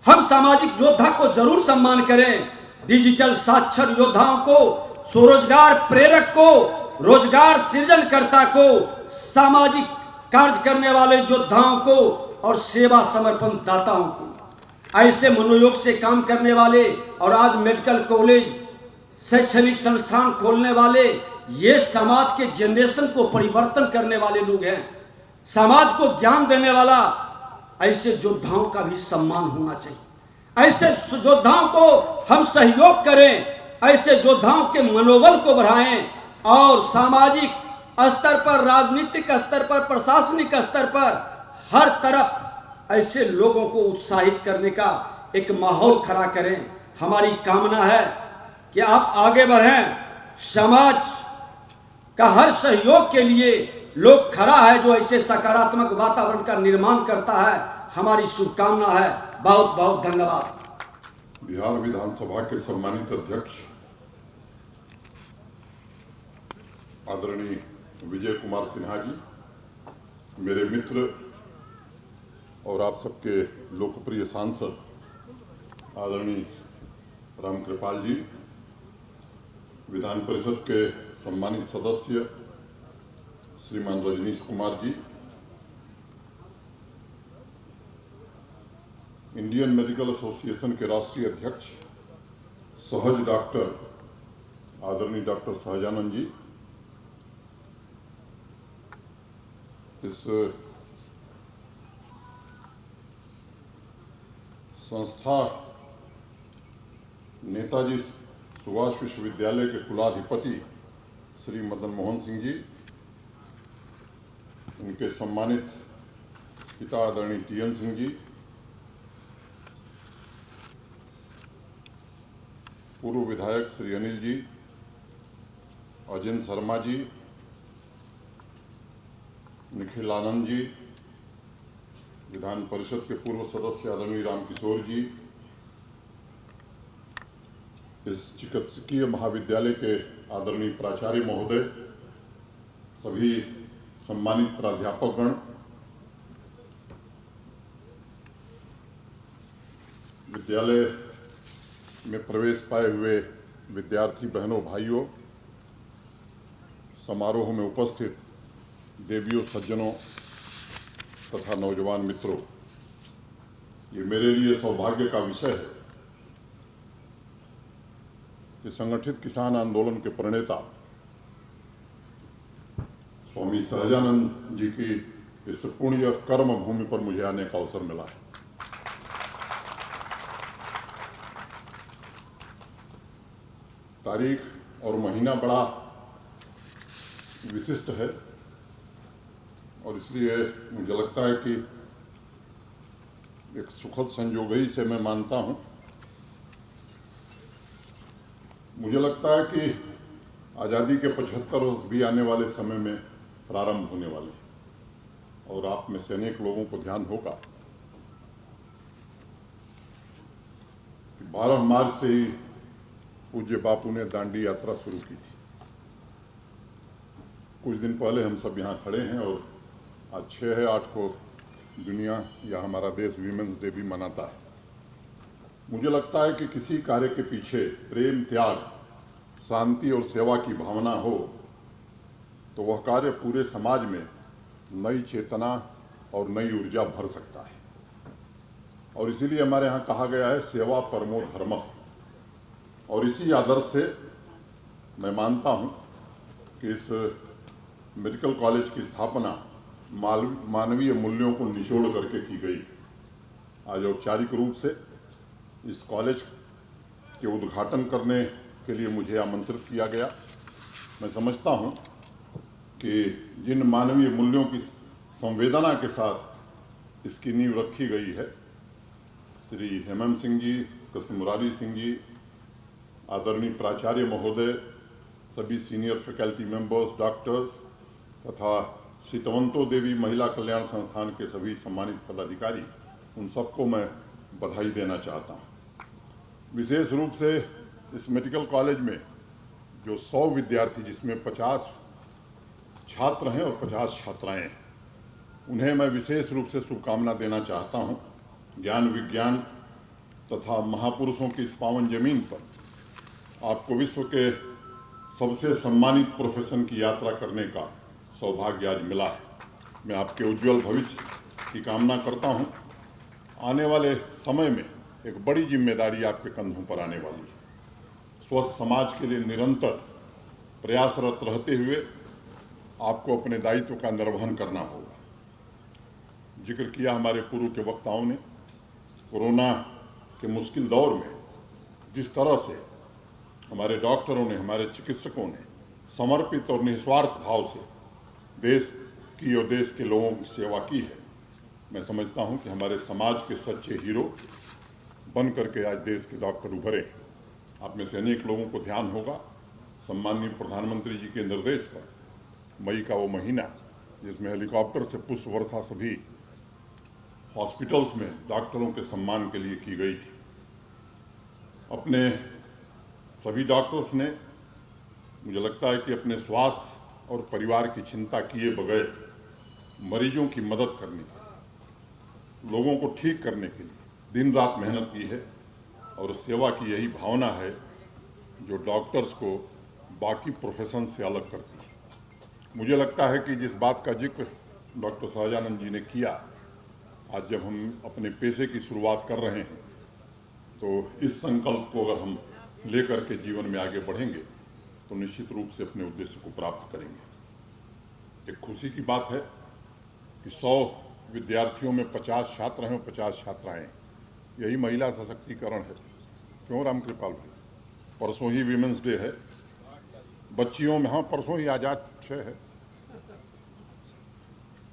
हम सामाजिक योद्धा को जरूर सम्मान करें, डिजिटल साक्षर योद्धाओं को, स्वरोजगार प्रेरक को, रोजगार सृजनकर्ता को, सामाजिक कार्य करने वाले योद्धाओं को और सेवा समर्पण दाताओं को, ऐसे मनोयोग से काम करने वाले और आज मेडिकल कॉलेज, शैक्षणिक संस्थान खोलने वाले, ये समाज के जनरेशन को परिवर्तन करने वाले लोग हैं। समाज को ज्ञान देने वाला, ऐसे योद्धाओं का भी सम्मान होना चाहिए। ऐसे योद्धाओं को हम सहयोग करें, ऐसे योद्धाओं के मनोबल को बढ़ाएं और सामाजिक स्तर पर, राजनीतिक स्तर पर, प्रशासनिक स्तर पर हर तरफ ऐसे लोगों को उत्साहित करने का एक माहौल खड़ा करें। हमारी कामना है कि आप आगे बढ़ें, समाज का हर सहयोग के लिए लोग खड़ा है, जो ऐसे सकारात्मक वातावरण का निर्माण करता है। हमारी शुभकामना है। बहुत बहुत धन्यवाद। बिहार विधानसभा के सम्मानित अध्यक्ष आदरणीय विजय कुमार सिन्हा जी, मेरे मित्र और आप सबके लोकप्रिय सांसद आदरणीय रामकृपाल जी, विधान परिषद के सम्मानित सदस्य श्रीमान Rajneesh Kumar ji, Indian medical association के राष्ट्रीय अध्यक्ष सहज डॉक्टर आदरणीय डॉक्टर सहजानंद जी, इस संस्था नेताजी सुभाष विश्वविद्यालय के कुलाधिपति श्री मदन मोहन सिंह जी, उनके सम्मानित पिता आदरणीय टीएन सिंह जी, पूर्व विधायक श्री अनिल जी, अजय शर्मा जी, निखिल आनंद जी, विधान परिषद के पूर्व सदस्य आदरणीय रामकिशोर जी, इस चिकित्सकीय महाविद्यालय के आदरणीय प्राचार्य महोदय, सभी सम्मानित प्राध्यापकगण, विद्यालय में प्रवेश पाए हुए विद्यार्थी बहनों भाइयों, समारोह में उपस्थित देवियों सज्जनों तथा नौजवान मित्रों, ये मेरे लिए सौभाग्य का विषय है कि संगठित किसान आंदोलन के प्रणेता स्वामी सहजानंद जी की इस पुण्य कर्म भूमि पर मुझे आने का अवसर मिला है। तारीख और महीना बड़ा विशिष्ट है और इसलिए मुझे लगता है कि एक सुखद संयोग ही से मैं मानता हूं। मुझे लगता है कि आज़ादी के 75 वर्ष भी आने वाले समय में प्रारंभ होने वाले हैं और आप में से अनेक लोगों को ध्यान होगा कि 12 मार्च से ही पूज्य बापू ने दांडी यात्रा शुरू की थी। कुछ दिन पहले हम सब यहाँ खड़े हैं और आज 6 है 8 को दुनिया या हमारा देश वीमेंस डे भी मनाता है। मुझे लगता है कि किसी कार्य के पीछे प्रेम, त्याग, शांति और सेवा की भावना हो तो वह कार्य पूरे समाज में नई चेतना और नई ऊर्जा भर सकता है। और इसीलिए हमारे यहाँ कहा गया है सेवा परमो धर्मः। और इसी आदर्श से मैं मानता हूँ कि इस मेडिकल कॉलेज की स्थापना मानवीय मूल्यों को निचोड़ करके की गई। आज औपचारिक रूप से इस कॉलेज के उद्घाटन करने के लिए मुझे आमंत्रित किया गया। मैं समझता हूँ कि जिन मानवीय मूल्यों की संवेदना के साथ इसकी नींव रखी गई है, श्री हेमंत सिंह जी, कृष्ण मुरारी सिंह जी, आदरणीय प्राचार्य महोदय, सभी सीनियर फैकल्टी मेंबर्स, डॉक्टर्स तथा सीतवंतो देवी महिला कल्याण संस्थान के सभी सम्मानित पदाधिकारी, उन सबको मैं बधाई देना चाहता हूँ। विशेष रूप से इस मेडिकल कॉलेज में जो 100 विद्यार्थी, जिसमें 50 छात्र हैं और 50 छात्राएं हैं, उन्हें मैं विशेष रूप से शुभकामना देना चाहता हूँ। ज्ञान विज्ञान तथा महापुरुषों की इस पावन जमीन पर आपको विश्व के सबसे सम्मानित प्रोफेशन की यात्रा करने का सौभाग्य आज मिला है। मैं आपके उज्जवल भविष्य की कामना करता हूं। आने वाले समय में एक बड़ी जिम्मेदारी आपके कंधों पर आने वाली है। स्वस्थ समाज के लिए निरंतर प्रयासरत रहते हुए आपको अपने दायित्व का निर्वहन करना होगा। जिक्र किया हमारे पूर्व के वक्ताओं ने, कोरोना के मुश्किल दौर में जिस तरह से हमारे डॉक्टरों ने, हमारे चिकित्सकों ने समर्पित और निस्वार्थ भाव से देश की और देश के लोगों की सेवा की है, मैं समझता हूं कि हमारे समाज के सच्चे हीरो बन करके आज देश के डॉक्टर उभरे। आप में से अनेक लोगों को ध्यान होगा, सम्माननीय प्रधानमंत्री जी के निर्देश पर मई का वो महीना जिसमें हेलीकॉप्टर से पुष्प वर्षा सभी हॉस्पिटल्स में डॉक्टरों के सम्मान के लिए की गई थी। अपने सभी डॉक्टर्स ने, मुझे लगता है कि अपने स्वास्थ्य और परिवार की चिंता किए बगैर मरीजों की मदद करने, लोगों को ठीक करने के लिए दिन रात मेहनत की है और सेवा की यही भावना है जो डॉक्टर्स को बाकी प्रोफेशन से अलग करती है। मुझे लगता है कि जिस बात का जिक्र डॉक्टर सहजानंद जी ने किया, आज जब हम अपने पेशे की शुरुआत कर रहे हैं तो इस संकल्प को अगर हम लेकर के जीवन में आगे बढ़ेंगे तो निश्चित रूप से अपने उद्देश्य को प्राप्त करेंगे। एक खुशी की बात है कि 100 विद्यार्थियों में 50 छात्र हैं और 50 छात्राएं। यही महिला सशक्तिकरण है। क्यों रामकृपाल भाई? परसों ही वीमेंस डे है। बच्चियों में, हाँ परसों ही आजाद 6 है।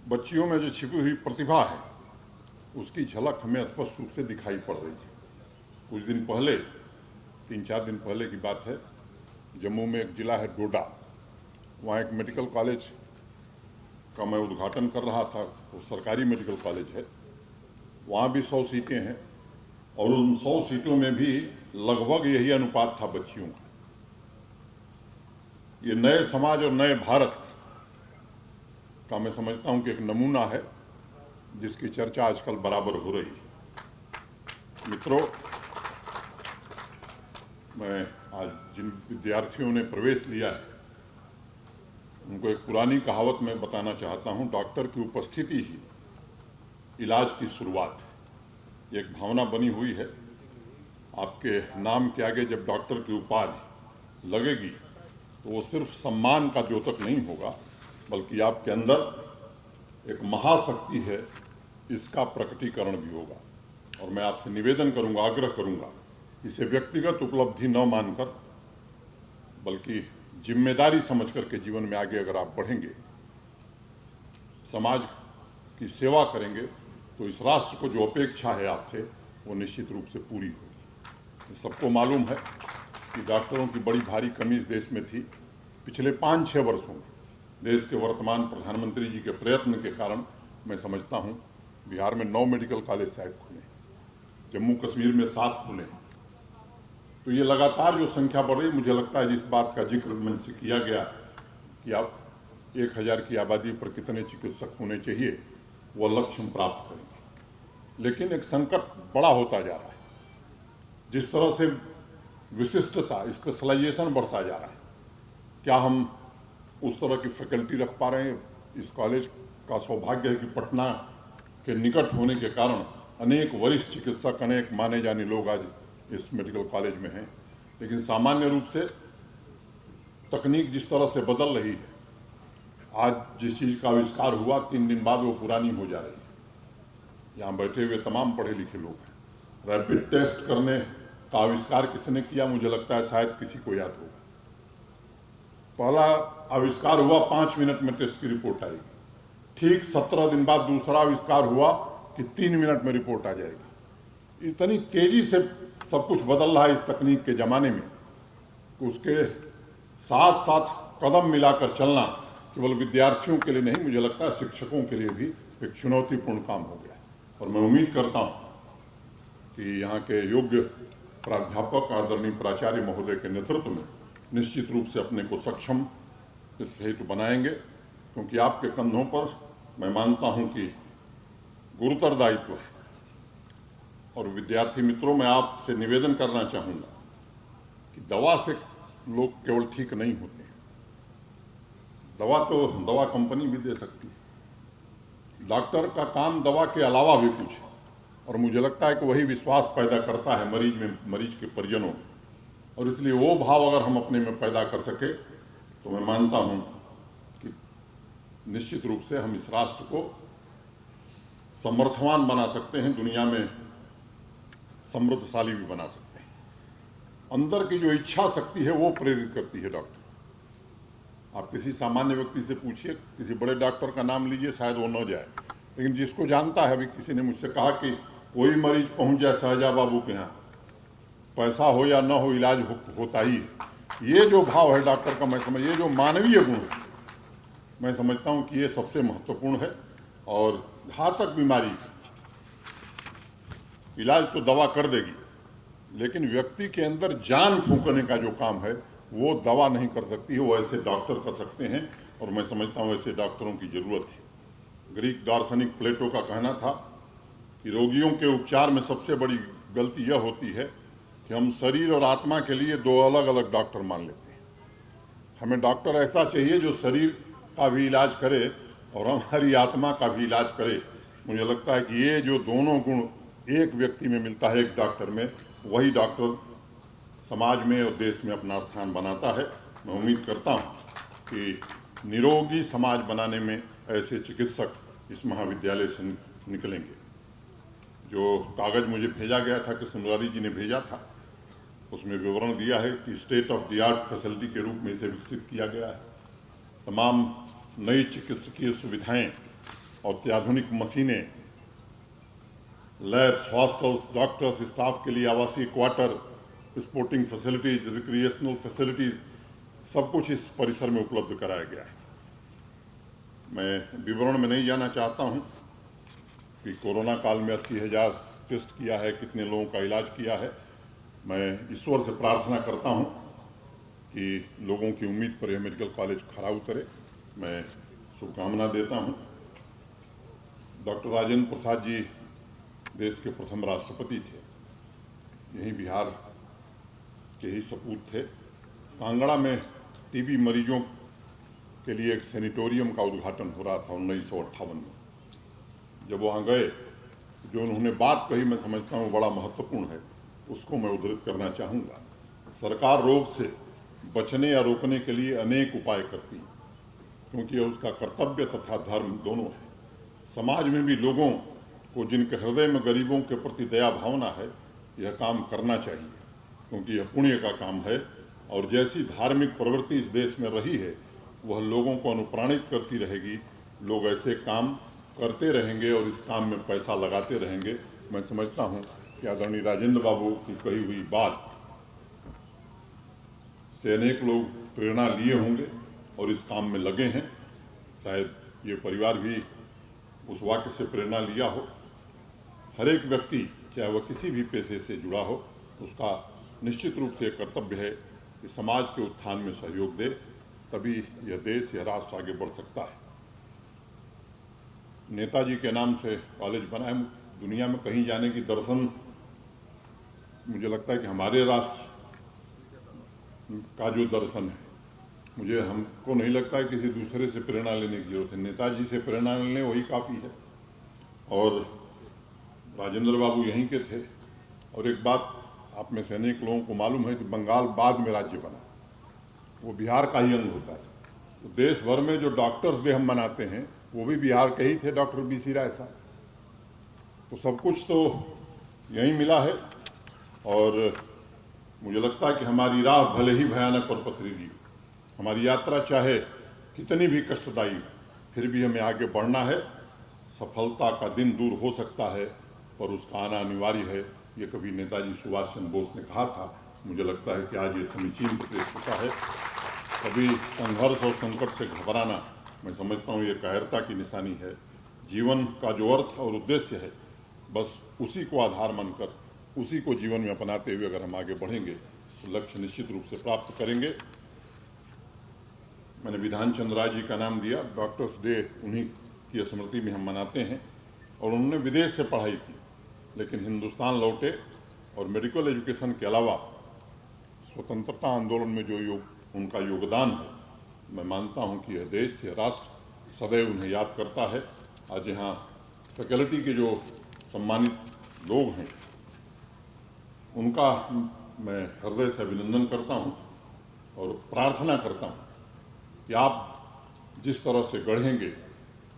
बच्चियों में जो छिपी हुई प्रतिभा है उसकी झलक हमें स्पष्ट रूप से दिखाई पड़ रही है। कुछ दिन पहले, 3-4 दिन पहले की बात है, जम्मू में एक जिला है डोडा, वहाँ एक मेडिकल कॉलेज का मैं उद्घाटन कर रहा था। वो सरकारी मेडिकल कॉलेज है। वहाँ भी 100 सीटें हैं और उन 100 सीटों में भी लगभग यही अनुपात था बच्चियों का। ये नए समाज और नए भारत का मैं समझता हूँ कि एक नमूना है जिसकी चर्चा आजकल बराबर हो रही है। मित्रों, मैं आज जिन विद्यार्थियों ने प्रवेश लिया है उनको एक पुरानी कहावत में बताना चाहता हूँ। डॉक्टर की उपस्थिति ही इलाज की शुरुआत है। एक भावना बनी हुई है, आपके नाम के आगे जब डॉक्टर की उपाधि लगेगी तो वो सिर्फ सम्मान का द्योतक नहीं होगा, बल्कि आपके अंदर एक महाशक्ति है, इसका प्रकटीकरण भी होगा। और मैं आपसे निवेदन करूंगा, आग्रह करूंगा, इसे व्यक्तिगत उपलब्धि न मानकर बल्कि जिम्मेदारी समझ करके जीवन में आगे अगर आप बढ़ेंगे, समाज की सेवा करेंगे, तो इस राष्ट्र को जो अपेक्षा है आपसे वो निश्चित रूप से पूरी होगी। सबको मालूम है कि डॉक्टरों की बड़ी भारी कमी इस देश में थी। पिछले 5-6 वर्षों में देश के वर्तमान प्रधानमंत्री जी के प्रयत्न के कारण मैं समझता हूँ बिहार में 9 मेडिकल कॉलेज शायद खुले, जम्मू कश्मीर में 7 खुले। तो ये लगातार जो संख्या बढ़ रही, मुझे लगता है जिस बात का जिक्र मन से किया गया कि आप 1000 की आबादी पर कितने चिकित्सक होने चाहिए, वो लक्ष्य हम प्राप्त करेंगे। लेकिन एक संकट बड़ा होता जा रहा है। जिस तरह से विशिष्टता, स्पेशलाइजेशन बढ़ता जा रहा है, क्या हम उस तरह की फैकल्टी रख पा रहे हैं? इस कॉलेज का सौभाग्य है कि पटना के निकट होने के कारण अनेक वरिष्ठ चिकित्सक, अनेक माने जाने लोग आज इस मेडिकल कॉलेज में हैं। लेकिन सामान्य रूप से तकनीक जिस तरह से बदल रही है, आज जिस चीज़ का आविष्कार हुआ 3 दिन बाद वो पुरानी हो जा रही है। यहाँ बैठे हुए तमाम पढ़े लिखे लोग हैं। रैपिड टेस्ट करने का आविष्कार किसने किया? मुझे लगता है शायद किसी को याद होगा। पहला आविष्कार हुआ 5 मिनट में टेस्ट की रिपोर्ट आएगी। ठीक 17 दिन बाद दूसरा आविष्कार हुआ कि 3 मिनट में रिपोर्ट आ जाएगी। इतनी तेजी से सब कुछ बदल रहा है इस तकनीक के ज़माने में, उसके साथ साथ कदम मिलाकर चलना केवल विद्यार्थियों के लिए नहीं, मुझे लगता है शिक्षकों के लिए भी एक चुनौतीपूर्ण काम हो गया। और मैं उम्मीद करता हूँ कि यहाँ के योग्य प्राध्यापक आदरणीय प्राचार्य महोदय के नेतृत्व में निश्चित रूप से अपने को सक्षम इस हेतु बनाएंगे, क्योंकि आपके कंधों पर मैं मानता हूँ कि गुरुतर दायित्व है। और विद्यार्थी मित्रों, मैं आपसे निवेदन करना चाहूँगा कि दवा से लोग केवल ठीक नहीं होते हैं। दवा तो दवा कंपनी भी दे सकती है। डॉक्टर का काम दवा के अलावा भी कुछ है, और मुझे लगता है कि वही विश्वास पैदा करता है मरीज में, मरीज के परिजनों में। और इसलिए वो भाव अगर हम अपने में पैदा कर सके तो मैं मानता हूँ कि निश्चित रूप से हम इस राष्ट्र को समर्थवान बना सकते हैं, दुनिया में समृद्धशाली भी बना सकते हैं। अंदर की जो इच्छा शक्ति है वो प्रेरित करती है डॉक्टर। आप किसी सामान्य व्यक्ति से पूछिए, किसी बड़े डॉक्टर का नाम लीजिए, शायद वो न जाए, लेकिन जिसको जानता है, अभी किसी ने मुझसे कहा कि कोई मरीज पहुंच जाए सहजा बाबू के यहाँ, पैसा हो या न हो इलाज होता ही है। ये जो भाव है डॉक्टर का, मैं समझ, ये जो मानवीय गुण है, मैं समझता हूं कि ये सबसे महत्वपूर्ण है। और घातक बीमारी इलाज तो दवा कर देगी, लेकिन व्यक्ति के अंदर जान फूंकने का जो काम है वो दवा नहीं कर सकती है, वो ऐसे डॉक्टर कर सकते हैं। और मैं समझता हूँ ऐसे डॉक्टरों की ज़रूरत है। ग्रीक दार्शनिक प्लेटो का कहना था कि रोगियों के उपचार में सबसे बड़ी गलती यह होती है कि हम शरीर और आत्मा के लिए दो अलग अलग डॉक्टर मान लेते हैं। हमें डॉक्टर ऐसा चाहिए जो शरीर का भी इलाज करे और हमारी आत्मा का भी इलाज करे। मुझे लगता है कि ये जो दोनों गुण एक व्यक्ति में मिलता है, एक डॉक्टर में, वही डॉक्टर समाज में और देश में अपना स्थान बनाता है। मैं उम्मीद करता हूँ कि निरोगी समाज बनाने में ऐसे चिकित्सक इस महाविद्यालय से निकलेंगे। जो कागज़ मुझे भेजा गया था कि सुनवारी जी ने भेजा था, उसमें विवरण दिया है कि state of the art facility के रूप में इसे विकसित किया गया है। तमाम नई चिकित्सकीय सुविधाएं और अत्याधुनिक मशीनें, लैब्स, हॉस्टल्स, डॉक्टर्स, स्टाफ के लिए आवासीय quarter, sporting facilities, recreational facilities, सब कुछ इस परिसर में उपलब्ध कराया गया है। मैं विवरण में नहीं जाना चाहता हूं कि कोरोना काल में 80,000 टेस्ट किया है, कितने लोगों का इलाज किया है। मैं ईश्वर से प्रार्थना करता हूं कि लोगों की उम्मीद पर यह मेडिकल कॉलेज खरा उतरे। मैं शुभकामना देता हूं। डॉक्टर राजेंद्र प्रसाद जी देश के प्रथम राष्ट्रपति थे, यही बिहार के ही सपूत थे। कांगड़ा में टीबी मरीजों के लिए एक सैनिटोरियम का उद्घाटन हो रहा था 1958 में। जब वहाँ गए, जो उन्होंने बात कही, मैं समझता हूँ बड़ा महत्वपूर्ण है, उसको मैं उद्धृत करना चाहूँगा। सरकार रोग से बचने या रोकने के लिए अनेक उपाय करती है, क्योंकि उसका कर्तव्य तथा धर्म दोनों है। समाज में भी लोगों को, जिनके हृदय में गरीबों के प्रति दया भावना है, यह काम करना चाहिए, क्योंकि यह पुण्य का काम है। और जैसी धार्मिक प्रवृत्ति इस देश में रही है, वह लोगों को अनुप्राणित करती रहेगी। लोग ऐसे काम करते रहेंगे और इस काम में पैसा लगाते रहेंगे। मैं समझता हूँ कि आदरणीय राजेंद्र बाबू की कही हुई बात से अनेक लोग प्रेरणा लिए होंगे और इस काम में लगे हैं। शायद ये परिवार भी उस वाक्य से प्रेरणा लिया हो। हर एक व्यक्ति, चाहे वह किसी भी पेशे से जुड़ा हो, उसका निश्चित रूप से कर्तव्य है कि समाज के उत्थान में सहयोग दे, तभी यह देश, यह राष्ट्र आगे बढ़ सकता है। नेताजी के नाम से कॉलेज बना है। दुनिया में कहीं जाने की दर्शन, मुझे लगता है कि हमारे राष्ट्र का जो दर्शन है, हमको नहीं लगता है किसी दूसरे से प्रेरणा लेने की जरूरत है। नेताजी से प्रेरणा लेने वही काफ़ी है। और राजेंद्र बाबू यहीं के थे। और एक बात आप में से अनेक लोगों को मालूम है कि बंगाल बाद में राज्य बना, वो बिहार का ही अंग होता है। तो देश भर में जो डॉक्टर्स डे हम मनाते हैं, वो भी बिहार के ही थे, डॉक्टर BC राय साहब। तो सब कुछ तो यहीं मिला है। और मुझे लगता है कि हमारी राह भले ही भयानक और पथरीली, हमारी यात्रा चाहे कितनी भी कष्टदायी, फिर भी हमें आगे बढ़ना है। सफलता का दिन दूर हो सकता है, पर उसका आना अनिवार्य है। ये कभी नेताजी सुभाष चंद्र बोस ने कहा था। मुझे लगता है कि आज ये समीचीन प्रदेश होता है। कभी संघर्ष और संकट से घबराना, मैं समझता हूँ ये कायरता की निशानी है। जीवन का जो अर्थ और उद्देश्य है, बस उसी को आधार मानकर, उसी को जीवन में अपनाते हुए अगर हम आगे बढ़ेंगे तो लक्ष्य निश्चित रूप से प्राप्त करेंगे। मैंने विधान चंद्र राय जी का नाम दिया। डॉक्टर्स डे उन्हीं की स्मृति में हम मनाते हैं। और उन्होंने विदेश से पढ़ाई की, लेकिन हिंदुस्तान लौटे और मेडिकल एजुकेशन के अलावा स्वतंत्रता आंदोलन में जो उनका योगदान है, मैं मानता हूं कि यह देश, यह राष्ट्र सदैव उन्हें याद करता है। आज यहाँ फैकल्टी के जो सम्मानित लोग हैं, उनका मैं हृदय से अभिनंदन करता हूं और प्रार्थना करता हूं कि आप जिस तरह से गढ़ेंगे,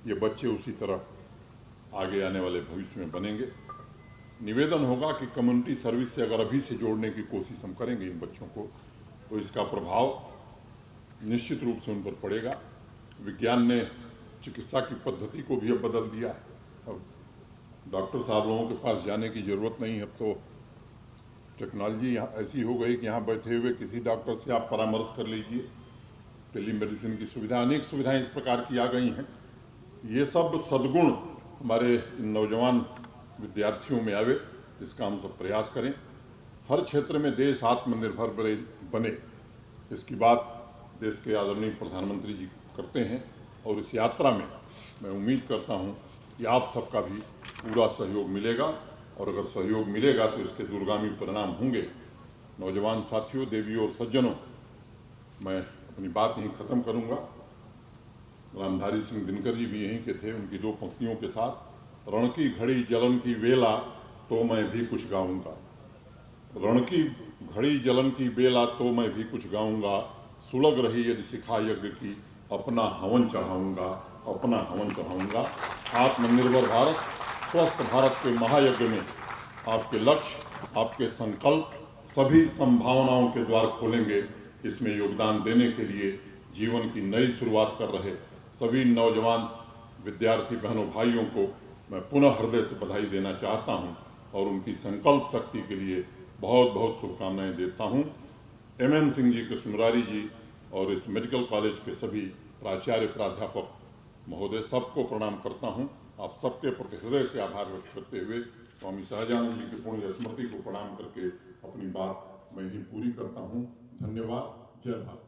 ये बच्चे उसी तरह आगे आने वाले भविष्य में बनेंगे। निवेदन होगा कि कम्युनिटी सर्विस से अगर अभी से जोड़ने की कोशिश हम करेंगे इन बच्चों को, तो इसका प्रभाव निश्चित रूप से उन पर पड़ेगा। विज्ञान ने चिकित्सा की पद्धति को भी अब बदल दिया है। अब डॉक्टर साहब लोगों के पास जाने की ज़रूरत नहीं है। अब तो टेक्नोलॉजी यहाँ ऐसी हो गई कि यहाँ बैठे हुए किसी डॉक्टर से आप परामर्श कर लीजिए। टेलीमेडिसिन की सुविधा, अनेक सुविधाएं इस प्रकार की आ गई हैं। ये सब सद्गुण हमारे इन नौजवान विद्यार्थियों में आवे, इसका हम सब प्रयास करें। हर क्षेत्र में देश आत्मनिर्भर बने, इसकी बात देश के आदरणीय प्रधानमंत्री जी करते हैं और इस यात्रा में मैं उम्मीद करता हूं कि आप सबका भी पूरा सहयोग मिलेगा और अगर सहयोग मिलेगा तो इसके दूरगामी परिणाम होंगे। नौजवान साथियों, देवियों और सज्जनों, मैं अपनी बात यहीं ख़त्म करूंगा। रामधारी सिंह दिनकर जी भी यहीं के थे, उनकी दो पंक्तियों के साथ। रण की घड़ी जलन की बेला तो मैं भी कुछ गाऊंगा, रण की घड़ी जलन की बेला तो मैं भी कुछ गाऊंगा, सुलग रही यदि शिखा यज्ञ की अपना हवन चढ़ाऊंगा, अपना हवन चढ़ाऊंगा। आत्मनिर्भर भारत, स्वस्थ भारत के महायज्ञ में आपके लक्ष्य, आपके संकल्प सभी संभावनाओं के द्वार खोलेंगे। इसमें योगदान देने के लिए जीवन की नई शुरुआत कर रहे सभी नौजवान विद्यार्थी बहनों भाइयों को मैं पुनः हृदय से बधाई देना चाहता हूं और उनकी संकल्प शक्ति के लिए बहुत बहुत शुभकामनाएं देता हूं। MM सिंह जी, कृष्ण मुरारी जी और इस मेडिकल कॉलेज के सभी प्राचार्य प्राध्यापक महोदय सबको प्रणाम करता हूं। आप सबके प्रति हृदय से आभार व्यक्त करते हुए स्वामी सहजानंद जी की पुण्य स्मृति को प्रणाम करके अपनी बात मैं ही पूरी करता हूं। धन्यवाद। जय भारत।